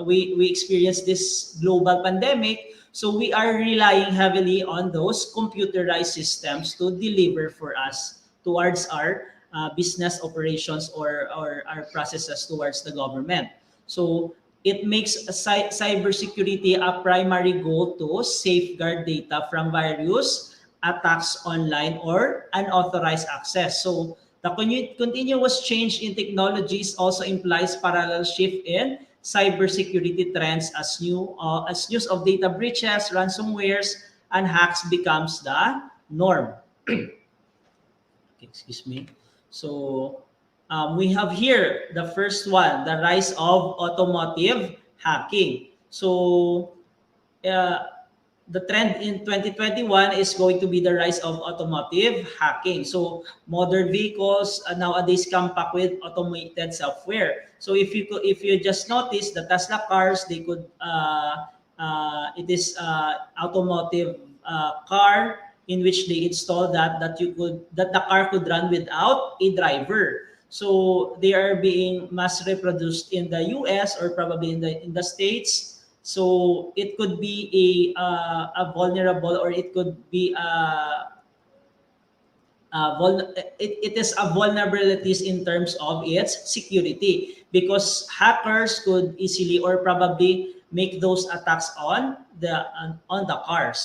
we experienced this global pandemic, so we are relying heavily on those computerized systems to deliver for us towards our business operations or our processes towards the government. So it makes cybersecurity a primary goal to safeguard data from various attacks online or unauthorized access. So the continuous change in technologies also implies parallel shift in cybersecurity trends as news of data breaches, ransomwares, and hacks becomes the norm. Excuse me. So we have here the first one, the rise of automotive hacking. So the trend in 2021 is going to be the rise of automotive hacking. So modern vehicles nowadays come packed with automated software. So if you just notice the Tesla cars, they could it is automotive car in which they install that the car could run without a driver. So they are being mass reproduced in the US or probably in the States. So it could be a vulnerable, or it could be it is a vulnerabilities in terms of its security, because hackers could easily or probably make those attacks on the cars.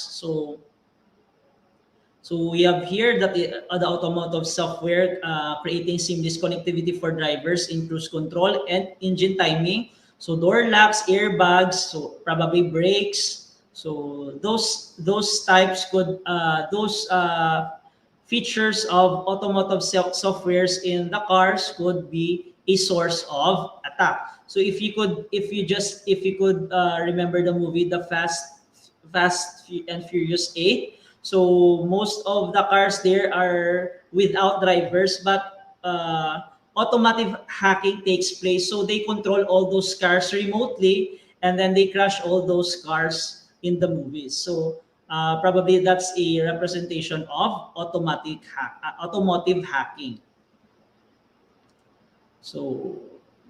So we have here that the automotive software creating seamless connectivity for drivers in cruise control and engine timing. So door locks, airbags, so probably brakes. So those types could those features of automotive softwares in the cars could be a source of attack. So if you could remember the movie The Fast and Furious 8. So most of the cars there are without drivers, but automatic hacking takes place. So they control all those cars remotely, and then they crash all those cars in the movies. So probably that's a representation of automotive hacking. So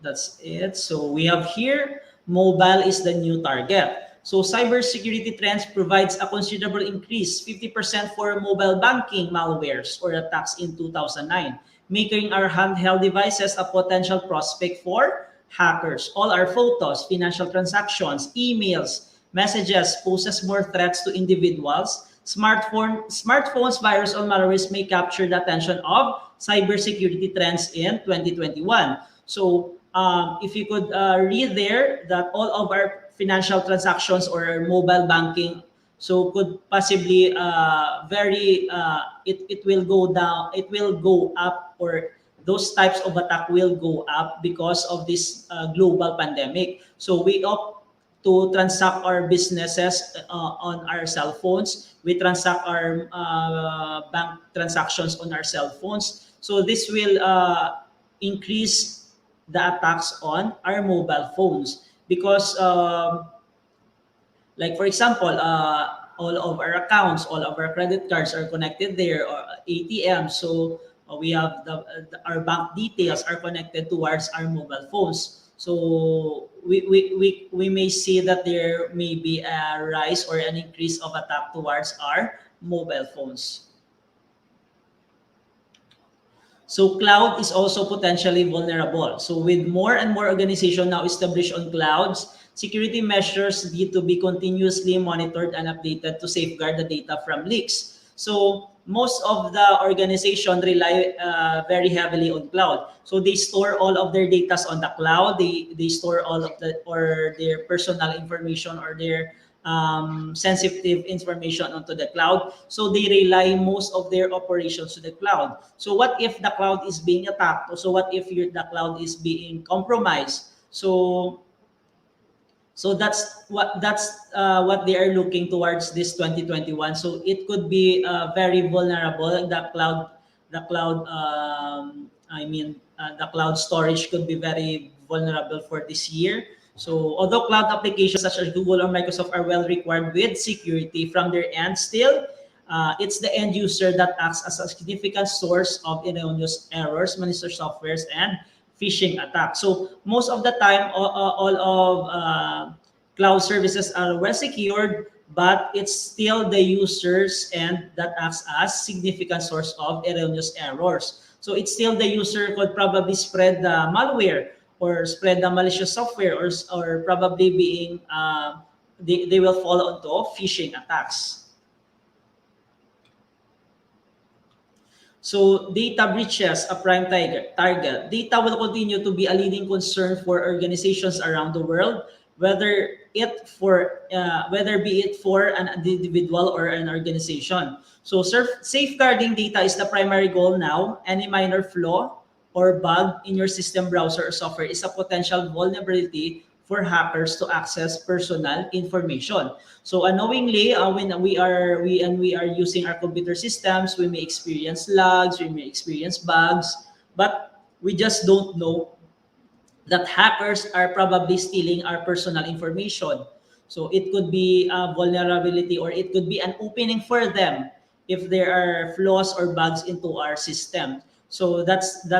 that's it. So we have here, mobile is the new target. So cybersecurity trends provides a considerable increase, 50% for mobile banking malwares or attacks in 2009, making our handheld devices a potential prospect for hackers. All our photos, financial transactions, emails, messages poses more threats to individuals. Smartphones, virus, or malwares may capture the attention of cybersecurity trends in 2021. So if you could read there that all of our financial transactions or mobile banking so could possibly it will go down, it will go up, or those types of attack will go up because of this global pandemic. So we opt to transact our businesses on our cell phones. We transact our bank transactions on our cell phones. So this will increase the attacks on our mobile phones because like for example, all of our accounts, all of our credit cards are connected there, or ATM. So we have our bank details are connected towards our mobile phones. So we may see that there may be a rise or an increase of attack towards our mobile phones. So cloud is also potentially vulnerable. So with more and more organizations now established on clouds, security measures need to be continuously monitored and updated to safeguard the data from leaks. So most of the organization rely very heavily on cloud. So they store all of their data on the cloud. They store all of their personal information or their sensitive information onto the cloud. So they rely most of their operations to the cloud. So what if the cloud is being attacked? So what if the cloud is being compromised? So that's what they are looking towards this 2021. So it could be very vulnerable. The cloud storage could be very vulnerable for this year. So although cloud applications such as Google or Microsoft are well required with security from their end, still it's the end user that acts as a significant source of erroneous errors, malicious softwares, and phishing attacks. So most of the time, all of cloud services are well secured, but it's still the users and that acts as significant source of erroneous errors. So it's still the user could probably spread the malware or spread the malicious software, or probably being they will fall onto phishing attacks. So data breaches, a prime target. Data will continue to be a leading concern for organizations around the world, whether be it for an individual or an organization. So safeguarding data is the primary goal now. Any minor flaw or bug in your system, browser, or software is a potential vulnerability for hackers to access personal information. So unknowingly, when we are using our computer systems, we may experience lags, we may experience bugs, but we just don't know that hackers are probably stealing our personal information. So it could be a vulnerability, or it could be an opening for them if there are flaws or bugs into our system. So that's the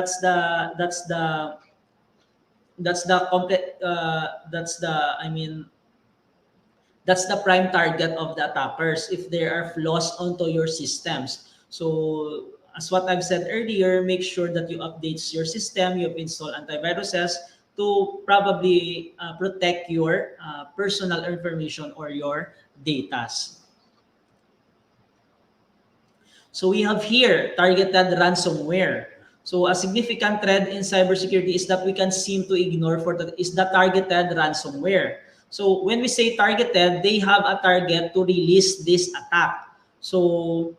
prime target of the attackers if there are flaws onto your systems. So as what I've said earlier, make sure that you update your system, you've installed antiviruses to probably protect your personal information or your data. So we have here targeted ransomware. So a significant trend in cybersecurity is that we can seem to ignore is the targeted ransomware. So when we say targeted, they have a target to release this attack. So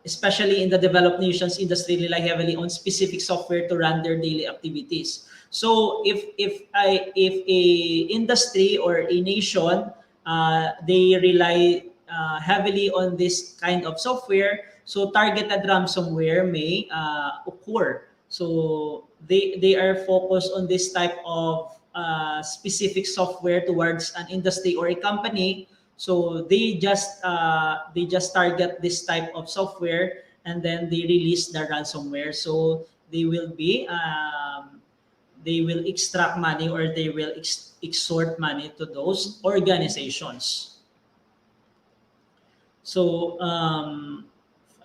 especially in the developed nations, industry rely heavily on specific software to run their daily activities. So if a industry or a nation they rely heavily on this kind of software, so targeted ransomware may occur. So they are focused on this type of specific software towards an industry or a company. So they just target this type of software, and then they release the ransomware. So they will extract money, or they will extort money to those organizations. So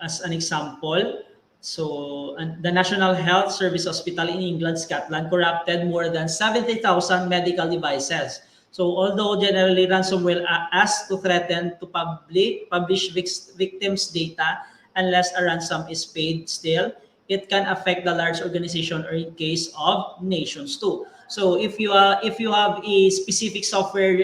as an example, the National Health Service Hospital in England, Scotland, corrupted more than 70,000 medical devices. So although generally ransomware are asked to threaten to publish victims' data unless a ransom is paid, still it can affect the large organization, or in case of nations too. So if you have a specific software,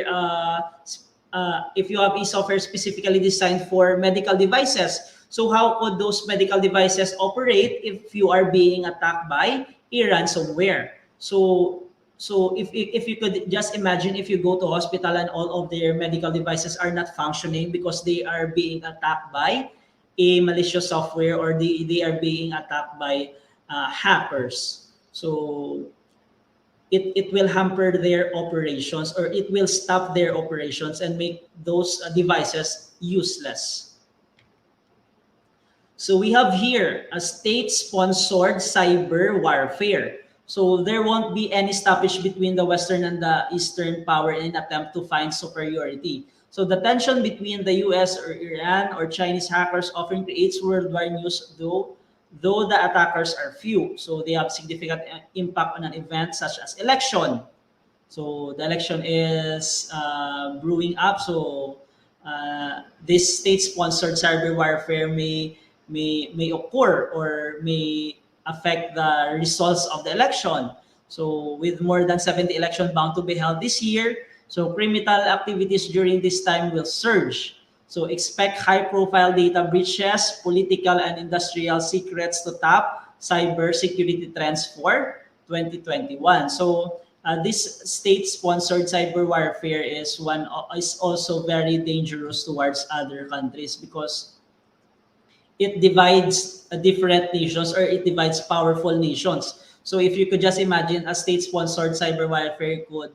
if you have a software specifically designed for medical devices, so how could those medical devices operate if you are being attacked by a ransomware? So if you could just imagine, if you go to hospital and all of their medical devices are not functioning because they are being attacked by a malicious software, or they are being attacked by hackers. So it will hamper their operations, or it will stop their operations and make those devices useless. So we have here a state-sponsored cyber warfare. So there won't be any stoppage between the Western and the Eastern power in an attempt to find superiority. So the tension between the US or Iran or Chinese hackers often creates worldwide news, though the attackers are few. So they have significant impact on an event such as election. So the election is brewing up. So this state-sponsored cyber warfare may occur, or may affect the results of the election. So with more than 70 elections bound to be held this year, so criminal activities during this time will surge. So expect high-profile data breaches, political and industrial secrets to top cybersecurity trends for 2021. So this state-sponsored cyber warfare is also very dangerous towards other countries, because it divides different nations, or it divides powerful nations. So if you could just imagine, a state-sponsored cyber warfare could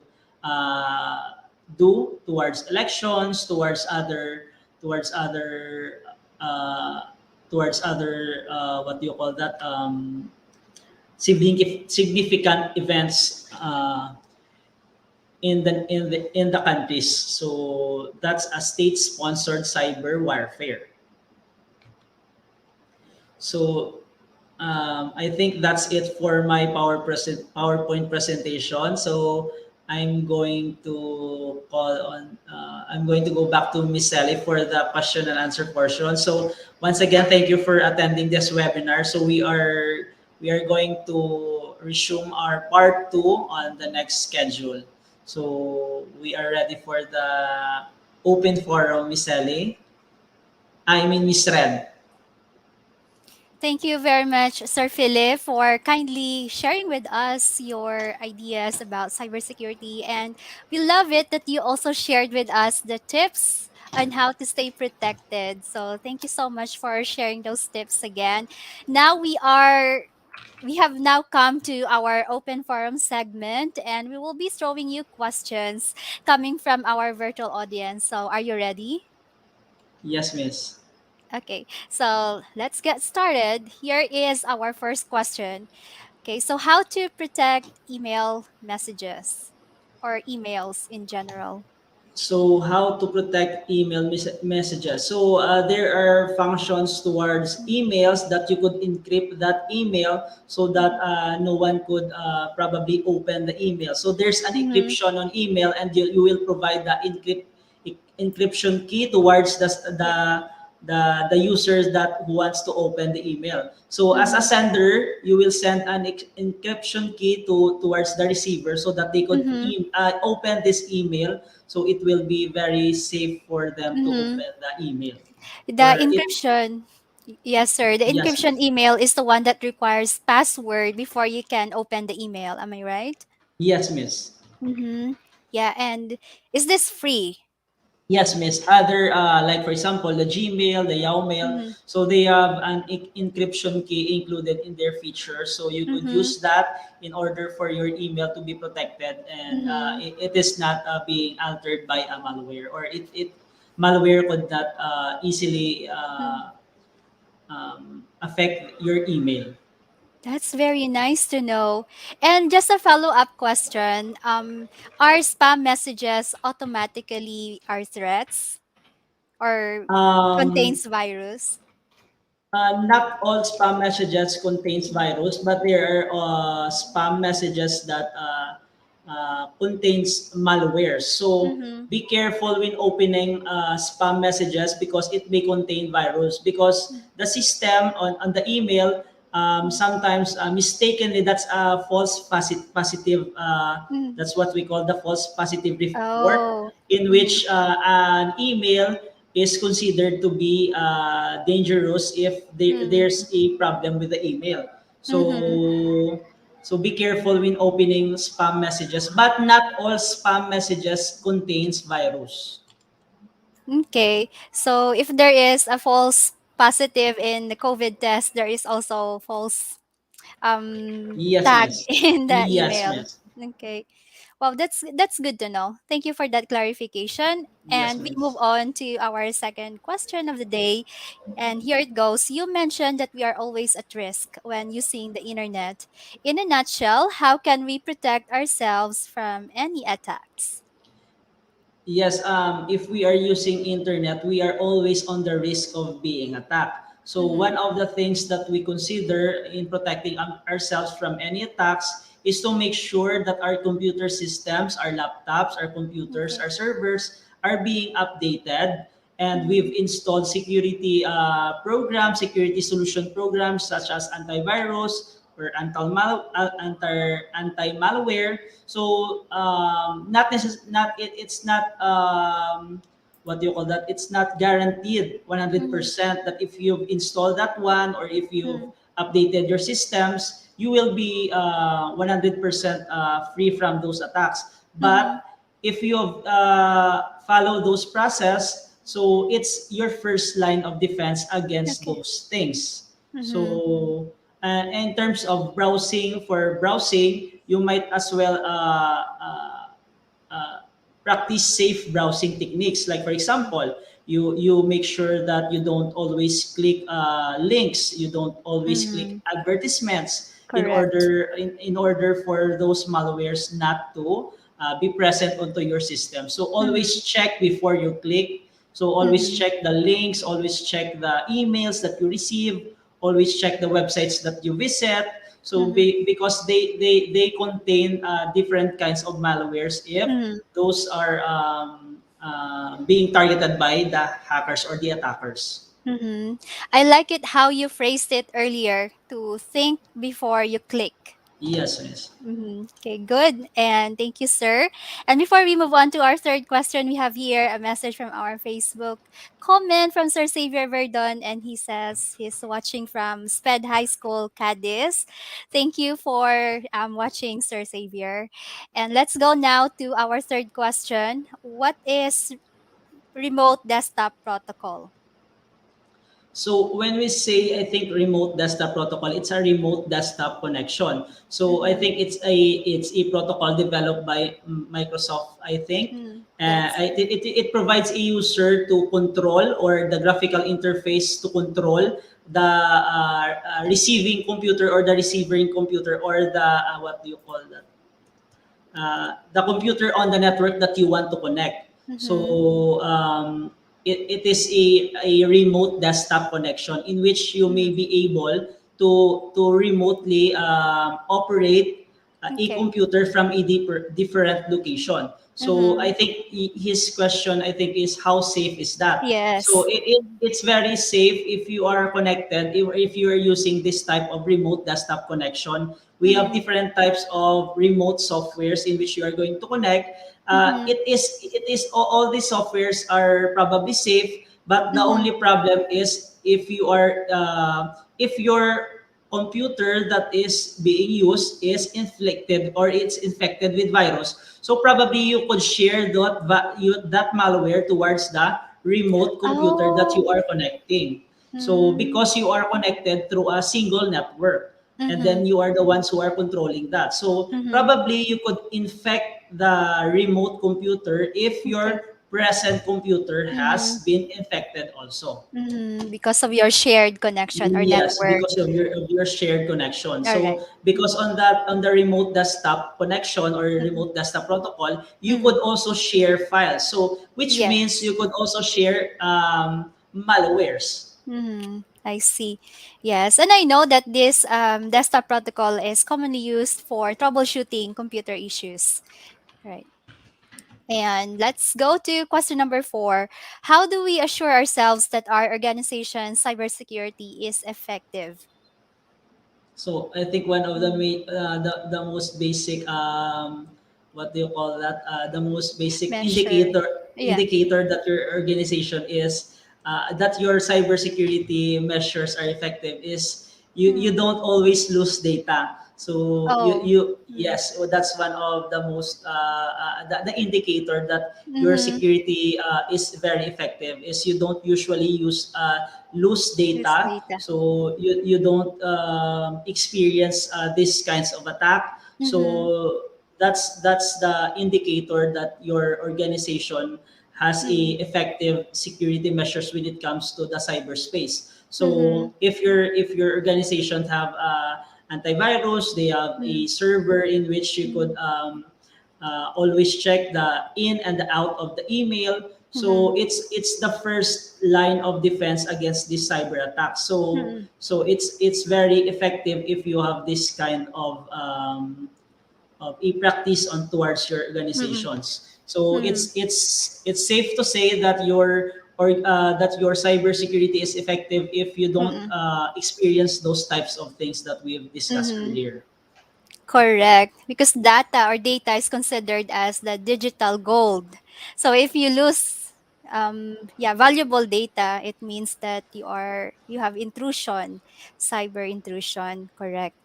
do towards elections, towards other what do you call that, significant events in the countries. So that's a state-sponsored cyber warfare. So I think that's it for my PowerPoint presentation. So I'm going to go back to Miss Sally for the question and answer portion. So once again, thank you for attending this webinar. So we are going to resume our part 2 on the next schedule. So we are ready for the open forum, Miss Sally. Miss Red. Thank you very much, Sir Philip, for kindly sharing with us your ideas about cybersecurity. And we love it that you also shared with us the tips on how to stay protected. So thank you so much for sharing those tips again. Now we have now come to our open forum segment, and we will be throwing you questions coming from our virtual audience. So are you ready? Yes, Miss. Okay, so let's get started. Here is our first question. Okay, so how to protect email messages or emails in general? So how to protect email messages? So there are functions towards emails that you could encrypt that email, so that no one could probably open the email. So there's an encryption on email, and you will provide the encryption key towards the users that who wants to open the email. So as a sender, you will send an encryption key towards the receiver, so that they could open this email. So it will be very safe for them to open the email. The encryption, yes, sir. The Yes, encryption ma'am. email is the one that requires password before you can open the email. Am I right? Yes, miss. Mm-hmm. Yeah, and is this free? Yes, miss. Other, like for example, the Gmail, the Yahoo Mail, Mm-hmm. so they have an encryption key included in their features. So you could Mm-hmm. use that in order for your email to be protected, and Mm-hmm. it is not being altered by a malware, or it malware could not easily affect your email. That's very nice to know. And just a follow-up question. Are spam messages automatically are threats or Um, contains virus? Not all spam messages contains virus, but there are spam messages that contains malware. So Mm-hmm. be careful when opening spam messages because it may contain virus. Because the system on the email sometimes mistakenly that's a false positive. Mm. That's what we call the false positive report, Oh. in Mm-hmm. which an email is considered to be dangerous if Mm-hmm. there's a problem with the email. Mm-hmm. So be careful when opening spam messages, but not all spam messages contains virus. Okay. So if there is a false positive in the COVID test, there is also false Yes, tag miss. in the Yes, email. miss. Okay. Well, that's good to know. Thank you for that clarification. Yes, And we move miss. on to our second question of the day. And here it goes. You mentioned that we are always at risk when using the internet. In a nutshell, how can we protect ourselves from any attacks? Yes, if we are using internet, we are always on the risk of being attacked. So Mm-hmm. one of the things that we consider in protecting ourselves from any attacks is to make sure that our computer systems, our laptops, our computers, Okay. our servers are being updated, and Mm-hmm. we've installed security programs, security solution programs such as antivirus or anti-malware. So it's not what do you call that? It's not guaranteed Mm-hmm. 100% that if you've installed that one, or if you've Mm-hmm. updated your systems, you will be 100% free from those attacks. Mm-hmm. But if you have follow those process, so it's your first line of defense against Okay. those things. Mm-hmm. So in terms of browsing, for browsing, you might as well uh, practice safe browsing techniques. Like for example, you make sure that you don't always click links, you don't always click Mm-hmm. advertisements Correct. in order for those malwares not to be present onto your system. So Mm-hmm. always check before you click. So always Mm-hmm. check the links, always check the emails that you receive, always check the websites that you visit. So Mm-hmm. because they contain different kinds of malwares if Mm-hmm. those are being targeted by the hackers or the attackers. Mm-hmm. I like it how you phrased it earlier to think before you click. Yes, yes. Mm-hmm. Okay, good. And thank you, sir. And before we move on to our third question, we have here a message from our Facebook comment from Sir Xavier Verdon. And he says he's watching from SPED High School, Cadiz. Thank you for watching, Sir Xavier. And let's go now to our third question. What is remote desktop protocol? So when we say, I think remote desktop protocol, it's a remote desktop connection. So I Mm-hmm. think it's a protocol developed by Microsoft. I think Mm, yes. it provides a user to control, or the graphical interface to control the receiving computer, or the receiving computer, or the what do you call that? The computer on the network that you want to connect. Mm-hmm. So it is a remote desktop connection in which you may Mm-hmm. be able to remotely operate a Okay. computer from a different location. So Mm-hmm. I think his question, I think, is how safe is that? So Yes. it's very safe if you are connected, if you are using this type of remote desktop connection. We have Mm-hmm. different types of remote softwares in which you are going to connect. Mm-hmm. It is all these softwares are probably safe, but the Mm-hmm. only problem is if you are if your computer that is being used is inflicted or it's infected with virus, so probably you could share that malware towards the remote computer that you Oh. are connecting. So because you are connected through a single network, and then you are the ones who are controlling that. So probably you could infect the remote computer if your present computer has been infected also. Because of your shared connection or Yes, network. because of your shared connection. All right. So because on the remote desktop connection or remote desktop protocol, you could also share files. So which means Yes. you could also share malwares. I see. Yes, and I know that this desktop protocol is commonly used for troubleshooting computer issues. Right. And let's go to question number 4. How do we assure ourselves that our organization's cybersecurity is effective? So I think one of the most basic what do you call that, the most basic Measure. Yeah. indicator that your organization is that your cybersecurity measures are effective is you don't always lose data. So Oh. yes, so that's one of the most the indicator that your Mm-hmm. security is very effective is you don't usually lose Use data. data. So you don't experience these kinds of attack. Mm-hmm. So that's the indicator that your organization has a effective security measures when it comes to the cyberspace. Mm-hmm. So if your organization have antivirus, they have a server in which you could always check the in and the out of the email. So it's the first line of defense against this cyber attack. So it's very effective if you have this kind of a practice on towards your organizations. So it's safe to say that that your cybersecurity is effective if you don't experience those types of things that we have discussed Mm-hmm. earlier. Correct. Because data is considered as the digital gold. So if you lose valuable data, it means that you have intrusion, cyber intrusion. Correct.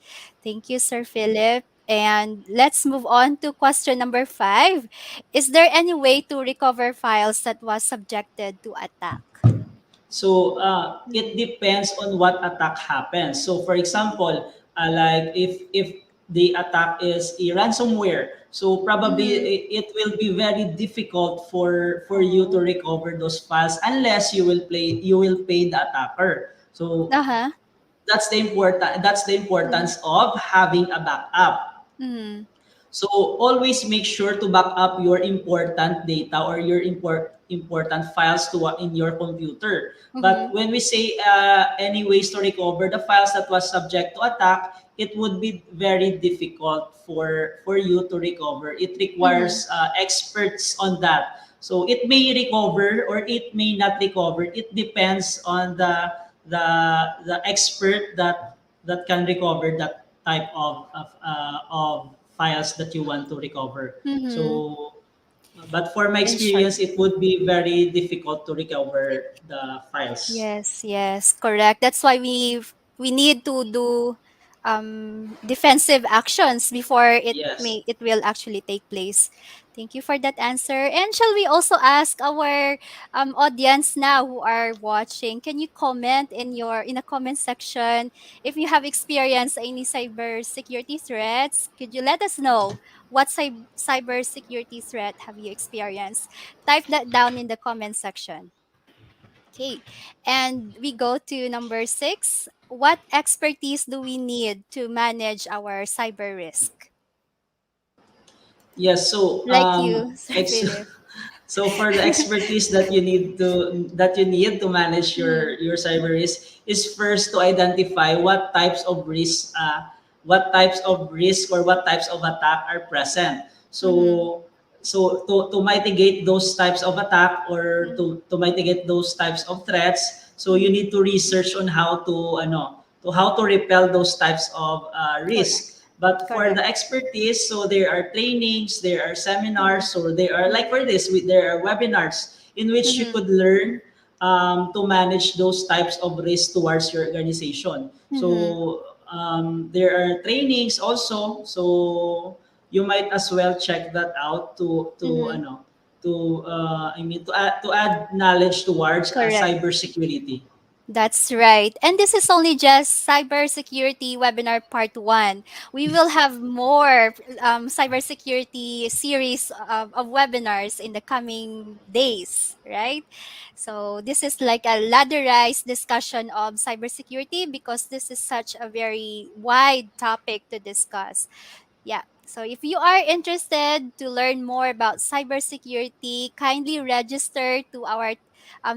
Thank you, Sir Philip. And let's move on to question number 5. Is there any way to recover files that was subjected to attack? So it depends on what attack happens. So for example, like if the attack is a ransomware, so probably it will be very difficult for you to recover those files unless you will pay the attacker. So Uh-huh. that's the importance of having a backup. Mm-hmm. So always make sure to back up your important data or your important files to in your computer. But when we say any ways to recover the files that was subject to attack, it would be very difficult for you to recover. It requires experts on that. So it may recover or it may not recover. It depends on the expert that can recover that type of files that you want to recover. Mm-hmm. So, but for my In short. experience, it would be very difficult to recover the files. Yes, yes, correct. That's why we need to do defensive actions before Yes. it will actually take place. Thank you for that answer. And shall we also ask our audience now who are watching? Can you comment in the comment section if you have experienced any cyber security threats? Could you let us know what cyber security threat have you experienced? Type that down in the comment section. Okay. And we go to number 6. What expertise do we need to manage our cyber risk? Yes. So, Like you, Sir Philip. so for the expertise that you need to manage your cyber risk is first to identify what types of risk or what types of attack are present. So to mitigate those types of attack or to mitigate those types of threats, so you need to research on how to repel those types of Correct. risk. But for Correct. the expertise, so there are trainings, there are seminars, or there are like for this, there are webinars in which you could learn to manage those types of risk towards your organization. So there are trainings also, so you might as well check that out to Mhm. ano I mean to add knowledge towards Correct. cybersecurity. That's right. And this is only just cybersecurity webinar part one. We will have more cybersecurity series of webinars in the coming days, right? So this is like a ladderized discussion of cybersecurity because this is such a very wide topic to discuss. Yeah. So if you are interested to learn more about cybersecurity, kindly register to our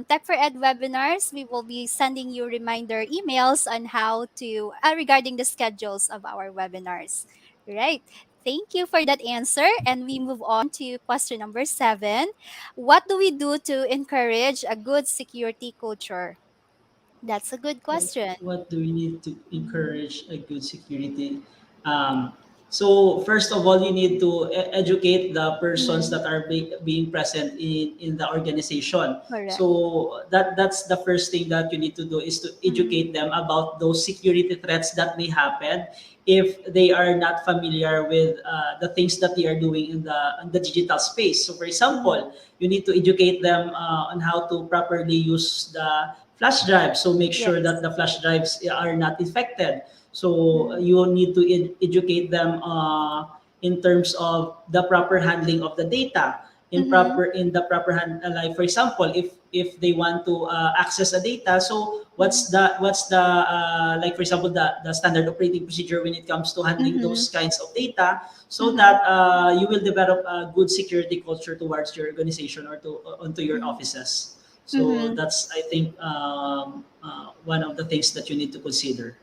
Tech for Ed webinars. We will be sending you reminder emails on how to, regarding the schedules of our webinars. Right. Thank you for that answer. And we move on to question number 7. What do we do to encourage a good security culture? That's a good question. What do we need to encourage a good security? Um, so first of all, you need to educate the persons Mhm. that are being present in the organization. Correct. So that's the first thing that you need to do is to Mhm. educate them about those security threats that may happen if they are not familiar with the things that they are doing in the digital space. So for Mhm. example, you need to educate them on how to properly use the flash drives. So make sure that Yes. the flash drives are not infected. So Mhm. you need to educate them in terms of the proper handling of the data Mhm. in the proper hand, like for example if they want to access a data, so Mhm. what's the like for example the standard operating procedure when it comes to handling Mhm. those kinds of data, so Mhm. that you will develop a good security culture towards your organization or to onto your Mhm. offices. So Mhm. that's I think one of the things that you need to consider.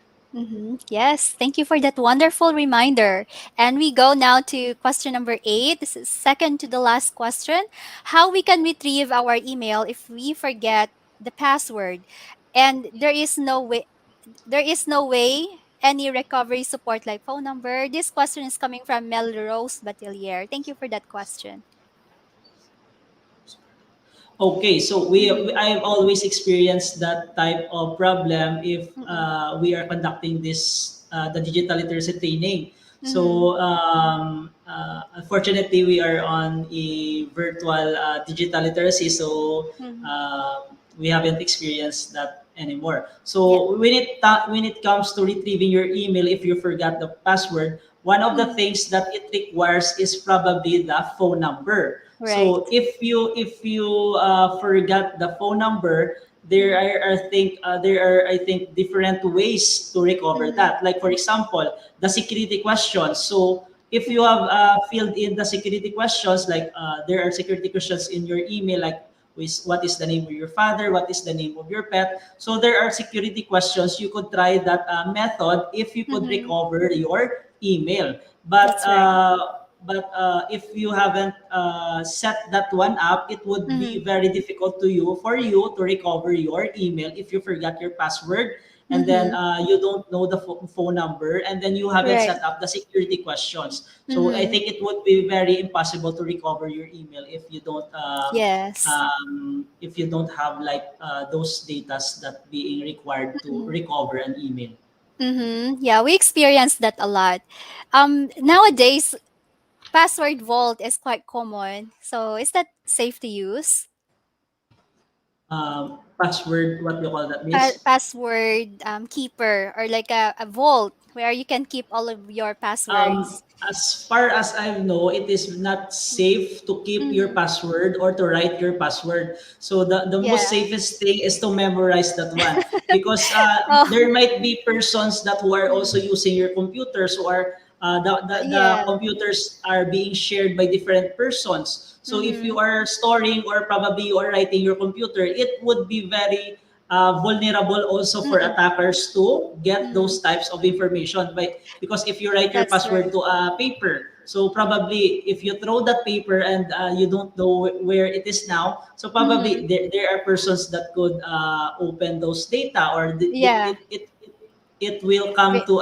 Yes, thank you for that wonderful reminder. And we go now to question number 8. This is second to the last question. How we can retrieve our email if we forget the password and there is no way any recovery support like phone number. This question is coming from Melrose Batelier. Thank you for that question. Okay, so I've always experienced that type of problem if Mm-mm. we are conducting this the digital literacy training. Mhm. So unfortunately, we are on a virtual digital literacy, so Mhm. we haven't experienced that anymore. Yeah. So when it comes to retrieving your email, if you forgot the password, one of the Mhm. things that it requires is probably the phone number. Right. So if you forgot the phone number, Mhm. there are I think different ways to recover Mhm. that. Like for example, the security questions. So if you have filled in the security questions, like there are security questions in your email, like what is the name of your father, what is the name of your pet. So there are security questions. You could try that method if you could Mhm. recover your email. But That's right. if you haven't set that one up, it would be Mhm. very difficult to you for you to recover your email if you forgot your password and then Mhm. you don't know the phone number and then you haven't Right. set up the security questions. So I Mhm. think it would be very impossible to recover your email Yes. if you don't have like those datas that being required to Mhm. recover an email. Yeah, we experience that a lot. Nowadays, password vault is quite common. So is that safe to use? Password, what do you call that, miss? Password keeper or like a vault where you can keep all of your passwords. As far as I know, it is not safe to keep your Mm-hmm. password or to write your password. So the most Yeah. safest thing is to memorize that one because there Oh, might be persons that who are also mhm. using your computers who are the Yeah. computers are being shared by different persons. So if Mm-hmm. you are storing or probably you are writing your computer, it would be very vulnerable also for Mm-mm. attackers to get Mm-hmm. those types of information because if you write your That's password right. to a paper, so probably if you throw that paper and you don't know where it is now, so Mm-hmm. probably there are persons that could open those data or Yeah. it will come Re- to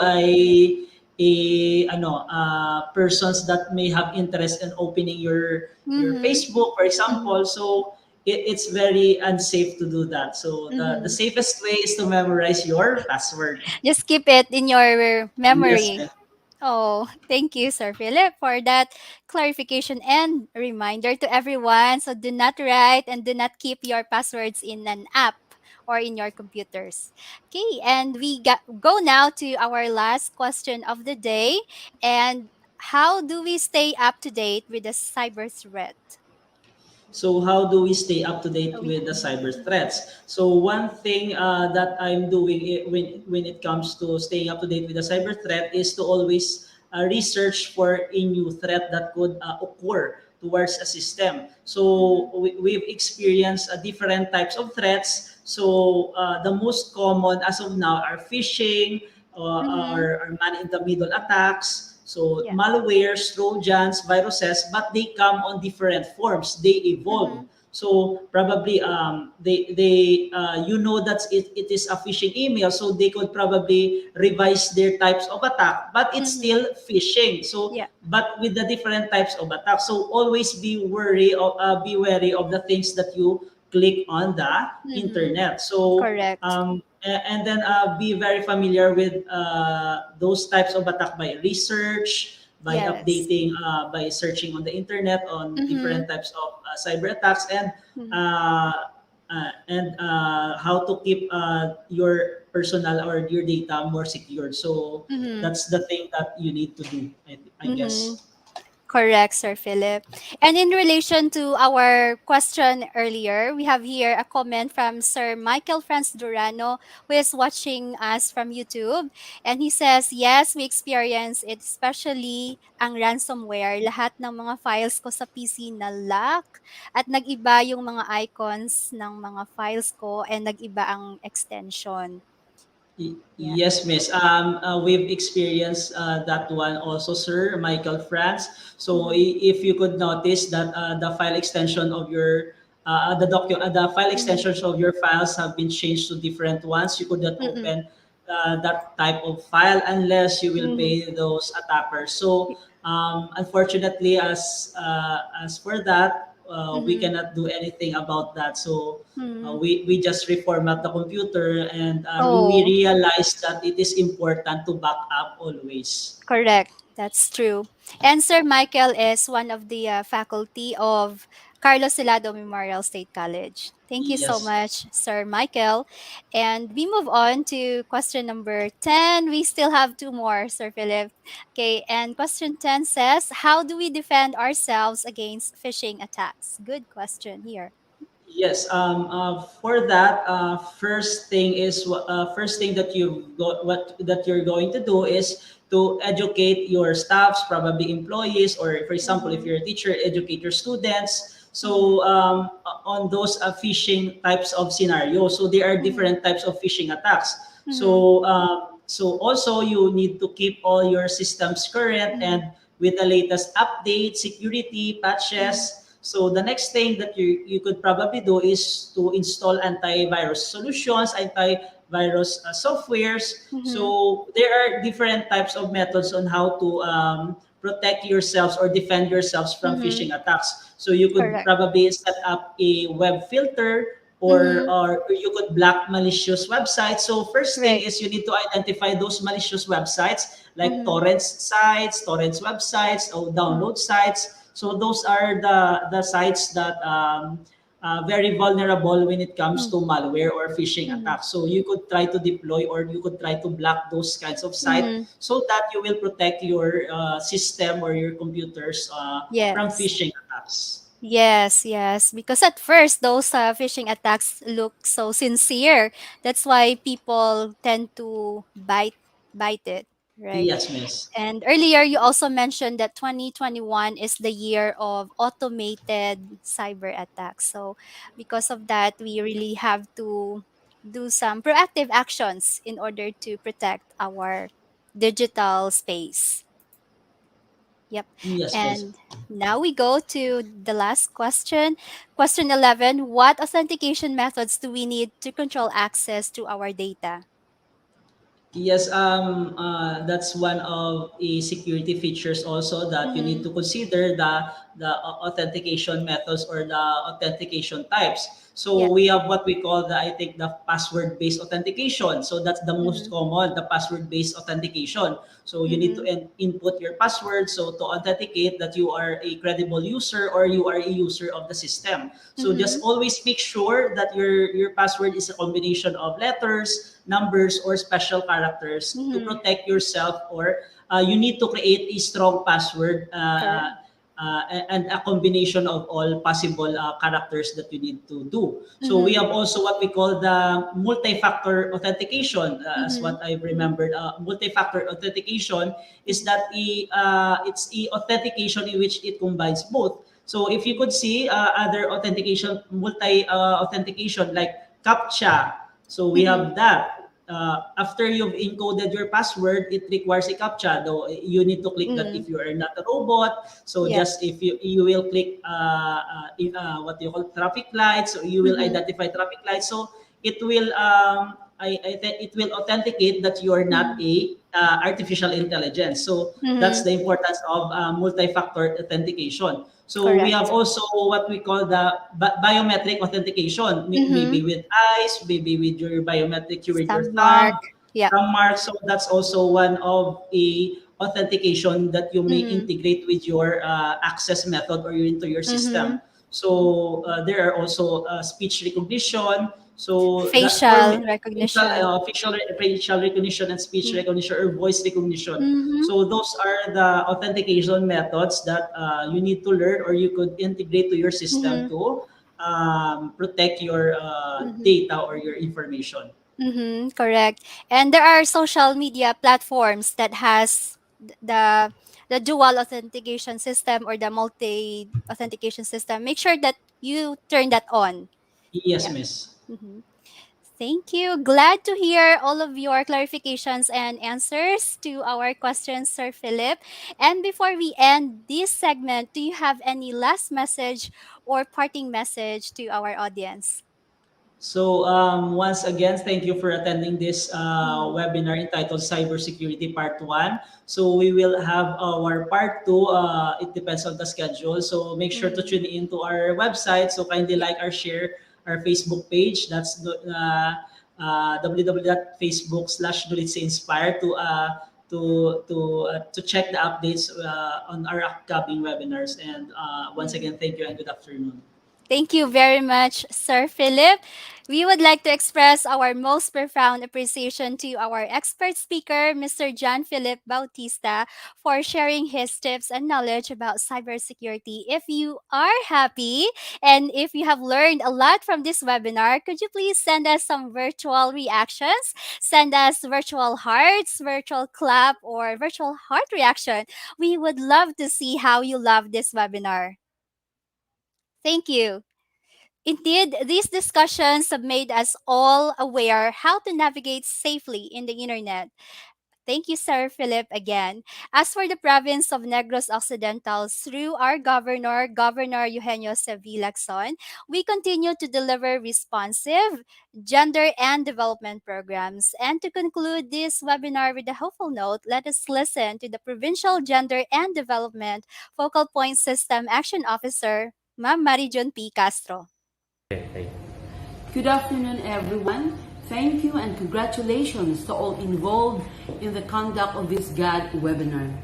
persons that may have interest in opening your Mm-hmm. Facebook, for Mm-hmm. example. So it's very unsafe to do that. So the Mhm. safest way is to memorize your password. Just keep it in your Yes, memory. ma'am. Oh, thank you, Sir Philip, for that clarification and reminder to everyone. So do not write and do not keep your passwords in an app or in your computers. Okay, and go now to our last question of the day. And how do we stay up to date with the cyber threat? So how do we stay up to date So we, with the cyber threats? So one thing that I'm doing when it comes to staying up to date with the cyber threat is to always research for a new threat that could occur towards a system. So we've experienced different types of threats. So the most common as of now are phishing Mhm. or man-in-the-middle attacks. So Yeah. malwares, trojans, viruses, but they come on different forms. They evolve. Mhm. So probably they you know that it is a phishing email, so they could probably revise their types of attack, but it's Mhm. still phishing. So Yeah. but with the different types of attack. So always be wary of the things that you click on the Mhm. internet. So Correct. and then be very familiar with those types of attack by research, by Yes. updating, by searching on the internet on Mhm. different types of cyber attacks, Mhm. how to keep your personal or your data more secured. So Mhm. that's the thing that you need to do, I Mhm. guess. Correct, Sir Philip. And in relation to our question earlier, we have here a comment from Sir Michael Franz Durano, who is watching us from YouTube. And he says, yes, we experience it, especially ang ransomware. Lahat ng mga files ko sa PC na lock at nag-iba yung mga icons ng mga files ko and nag-iba ang extension. Yeah. Yes, miss. We've experienced that one also, sir, Michael France. So Mhm. if you could notice that the file extension of your the file Mhm. extensions of your files have been changed to different ones. You could not Mm-mm. open that type of file unless you will Mhm. pay those attackers. So unfortunately, as for that, we Mhm. cannot do anything about that. So Mhm. we just reformat the computer, and we Oh. realize that it is important to back up always. Correct. That's true. And Sir Michael is one of the faculty of Carlos Silado Memorial State College. Thank you so Yes. much, Sir Michael. And we move on to question number 10. We still have two more, Sir Philip. Okay, and question 10 says, how do we defend ourselves against phishing attacks? Good question here. Yes. For that, first thing that you're going to do is to educate your staffs, probably employees, or for example, if Mm-hmm. you're a teacher, educate your students. Mm-hmm. So on those phishing types of scenarios, so there are Mm-hmm. different types of phishing attacks. Mm-hmm. So also you need to keep all your systems current Mm-hmm. and with the latest updates, security patches. So the next thing that you could probably do is to install antivirus solutions, antivirus softwares. Mm-hmm. So there are different types of methods on how to protect yourselves or defend yourselves from Mm-hmm. phishing attacks. So you could Correct. probably set up a web filter, Mm-hmm. or you could block malicious websites. So first thing Right. is you need to identify those malicious websites like Mm-hmm. torrents websites, or download sites. So those are the sites that very vulnerable when it comes to malware or phishing Mm-hmm. attacks. So you could try to deploy or you could try to block those kinds of sites Mm-hmm. so that you will protect your system or your computers from Yes. phishing attacks. Yes, yes. Because at first, those phishing attacks look so sincere. That's why people tend to bite it, right? Yes, miss. And earlier, you also mentioned that 2021 is the year of automated cyber attacks. So, because of that, we really have to do some proactive actions in order to protect our digital space. Yep. Yes, miss. And now we go to the last question. Question 11. What authentication methods do we need to control access to our data? Yes, that's one of the security features also that you need to consider the authentication methods or the authentication types. So Yes. we have what we call I think the password-based authentication. So that's the most common, the password-based authentication. So you need to input your password so to authenticate that you are a credible user or you are a user of the system. So just always make sure that your password is a combination of letters, numbers, or special characters to protect yourself, or you need to create a strong password and a combination of all possible characters that you need to do. So we have also what we call the multi-factor authentication. As what I remembered, multi-factor authentication is that it's a authentication in which it combines both. So if you could see other authentication, multi authentication like CAPTCHA. So we have that. After you've encoded your password, it requires a CAPTCHA. Though you need to click that if you are not a robot. So just if you will click what you call traffic lights, so you will identify traffic lights. So it will it will authenticate that you are not a artificial intelligence. So that's the importance of multi-factor authentication. So we have also what we call the biometric authentication, maybe with eyes, maybe with your biometric, with your thumb, thumb mark. So that's also one of a authentication that you may integrate with your access method or into your system. So there are also speech recognition. So Facial recognition. facial recognition and speech recognition or voice recognition. So those are the authentication methods that you need to learn or you could integrate to your system to protect your data or your information. Correct. And there are social media platforms that has the dual authentication system or the multi authentication system. Make sure that you turn that on. Yes, miss. Thank you. Glad to hear all of your clarifications and answers to our questions, Sir Philip. And before we end this segment, do you have any last message or parting message to our audience? So once again, thank you for attending this webinar entitled Cybersecurity Part 1. So we will have our Part 2. It depends on the schedule. So make sure to tune in to our website. So kindly like or share our Facebook page. That's www.facebook.com/NOLITC Inspire to check the updates on our upcoming webinars. And once again, thank you and good afternoon. Thank you very much, Sir Philip. We would like to express our most profound appreciation to our expert speaker, Mr. John Philip Bautista, for sharing his tips and knowledge about cybersecurity. If you are happy and if you have learned a lot from this webinar, could you please send us some virtual reactions? Send us virtual hearts, virtual clap, or virtual heart reaction. We would love to see how you love this webinar. Thank you. Indeed, these discussions have made us all aware how to navigate safely in the internet. Thank you, Sir Philip, again. As for the province of Negros Occidental, through our governor, Governor Eugenio Sevilla-Lacson, we continue to deliver responsive gender and development programs. And to conclude this webinar with a hopeful note, let us listen to the Provincial Gender and Development Focal Point System Action Officer, Ma'am Marijon P. Castro. Good afternoon, everyone. Thank you and congratulations to all involved in the conduct of this GAD webinar.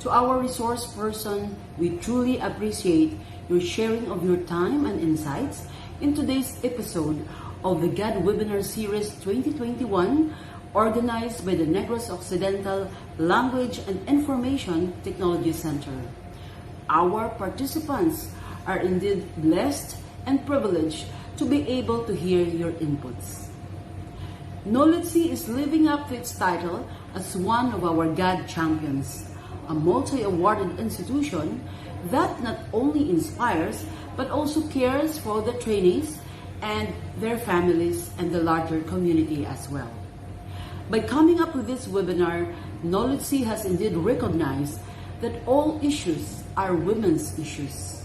To our resource person, we truly appreciate your sharing of your time and insights in today's episode of the GAD Webinar Series 2021, organized by the Negros Occidental Language and Information Technology Center. Our participants are indeed blessed and privileged to be able to hear your inputs. NOLITC is living up to its title as one of our GAD champions, a multi-awarded institution that not only inspires but also cares for the trainees and their families and the larger community as well. By coming up with this webinar, NOLITC has indeed recognized that all issues are women's issues,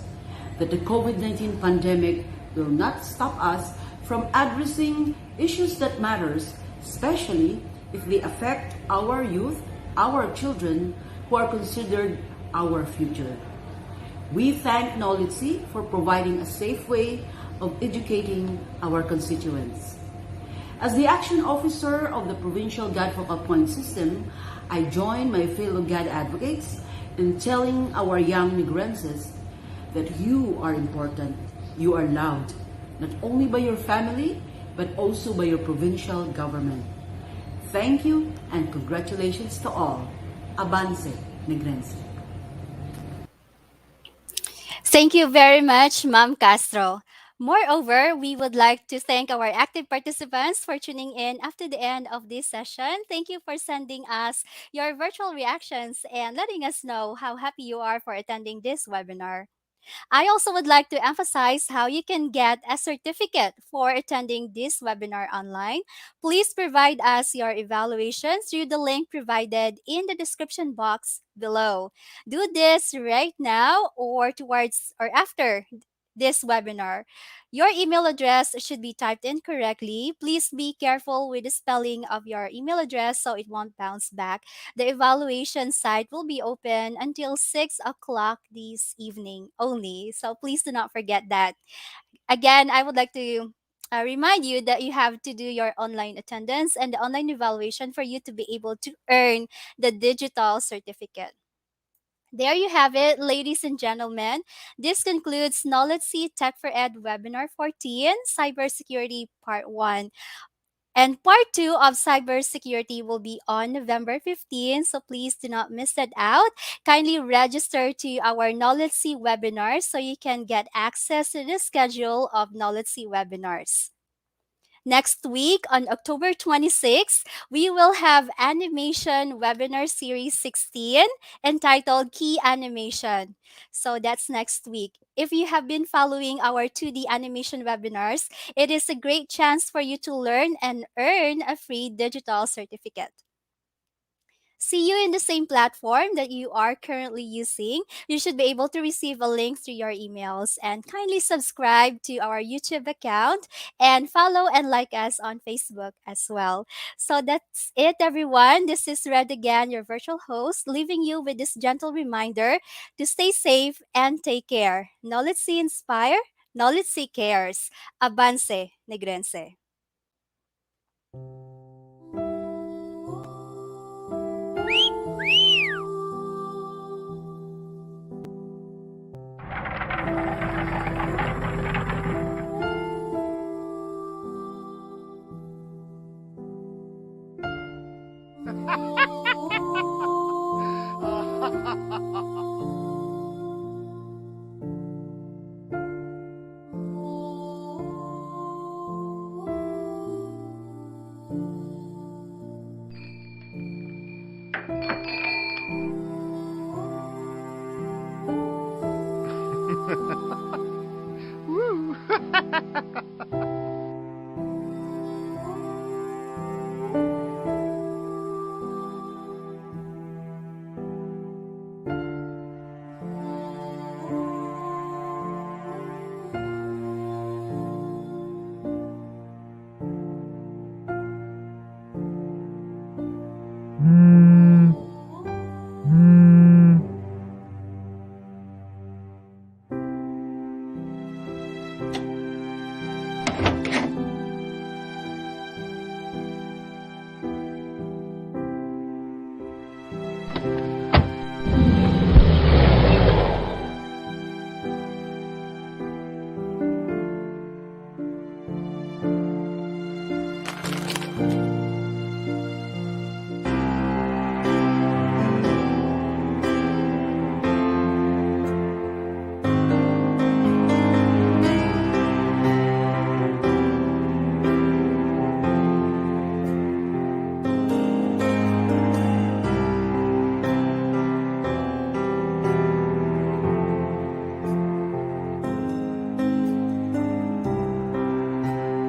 that the COVID-19 pandemic will not stop us from addressing issues that matters, especially if they affect our youth, our children, who are considered our future. We thank NOLITC for providing a safe way of educating our constituents. As the action officer of the Provincial God Focal Point System, I join my fellow God advocates in telling our young Negrenses that you are important, you are loved, not only by your family, but also by your provincial government. Thank you and congratulations to all. Avance, Negrense. Thank you very much, Ma'am Castro. Moreover, we would like to thank our active participants for tuning in after the end of this session. Thank you for sending us your virtual reactions and letting us know how happy you are for attending this webinar. I also would like to emphasize how you can get a certificate for attending this webinar online. Please provide us your evaluation through the link provided in the description box below. Do this right now or towards or after this webinar. Your email address should be typed in correctly. Please be careful with the spelling of your email address so it won't bounce back. The evaluation site will be open until 6 o'clock this evening only. So please do not forget that. Again, I would like to remind you that you have to do your online attendance and the online evaluation for you to be able to earn the digital certificate. There you have it, ladies and gentlemen. This concludes NOLITC Tech4ED Webinar 14, Cybersecurity Part 1. And part 2 of cybersecurity will be on November 15, so please do not miss that out. Kindly register to our NOLITC webinars so you can get access to the schedule of NOLITC webinars. Next week, on October 26, we will have Animation Webinar Series 16 entitled Key Animation. So that's next week. If you have been following our 2D animation webinars, it is a great chance for you to learn and earn a free digital certificate. See you in the same platform that you are currently using. You should be able to receive a link through your emails, and kindly subscribe to our YouTube account and follow and like us on Facebook as well. So that's it, everyone. This is Red again, your virtual host, leaving you with this gentle reminder to stay safe and take care. NOLITC Inspire, NOLITC Cares. Avance, Negrense. Ha ha ha ha!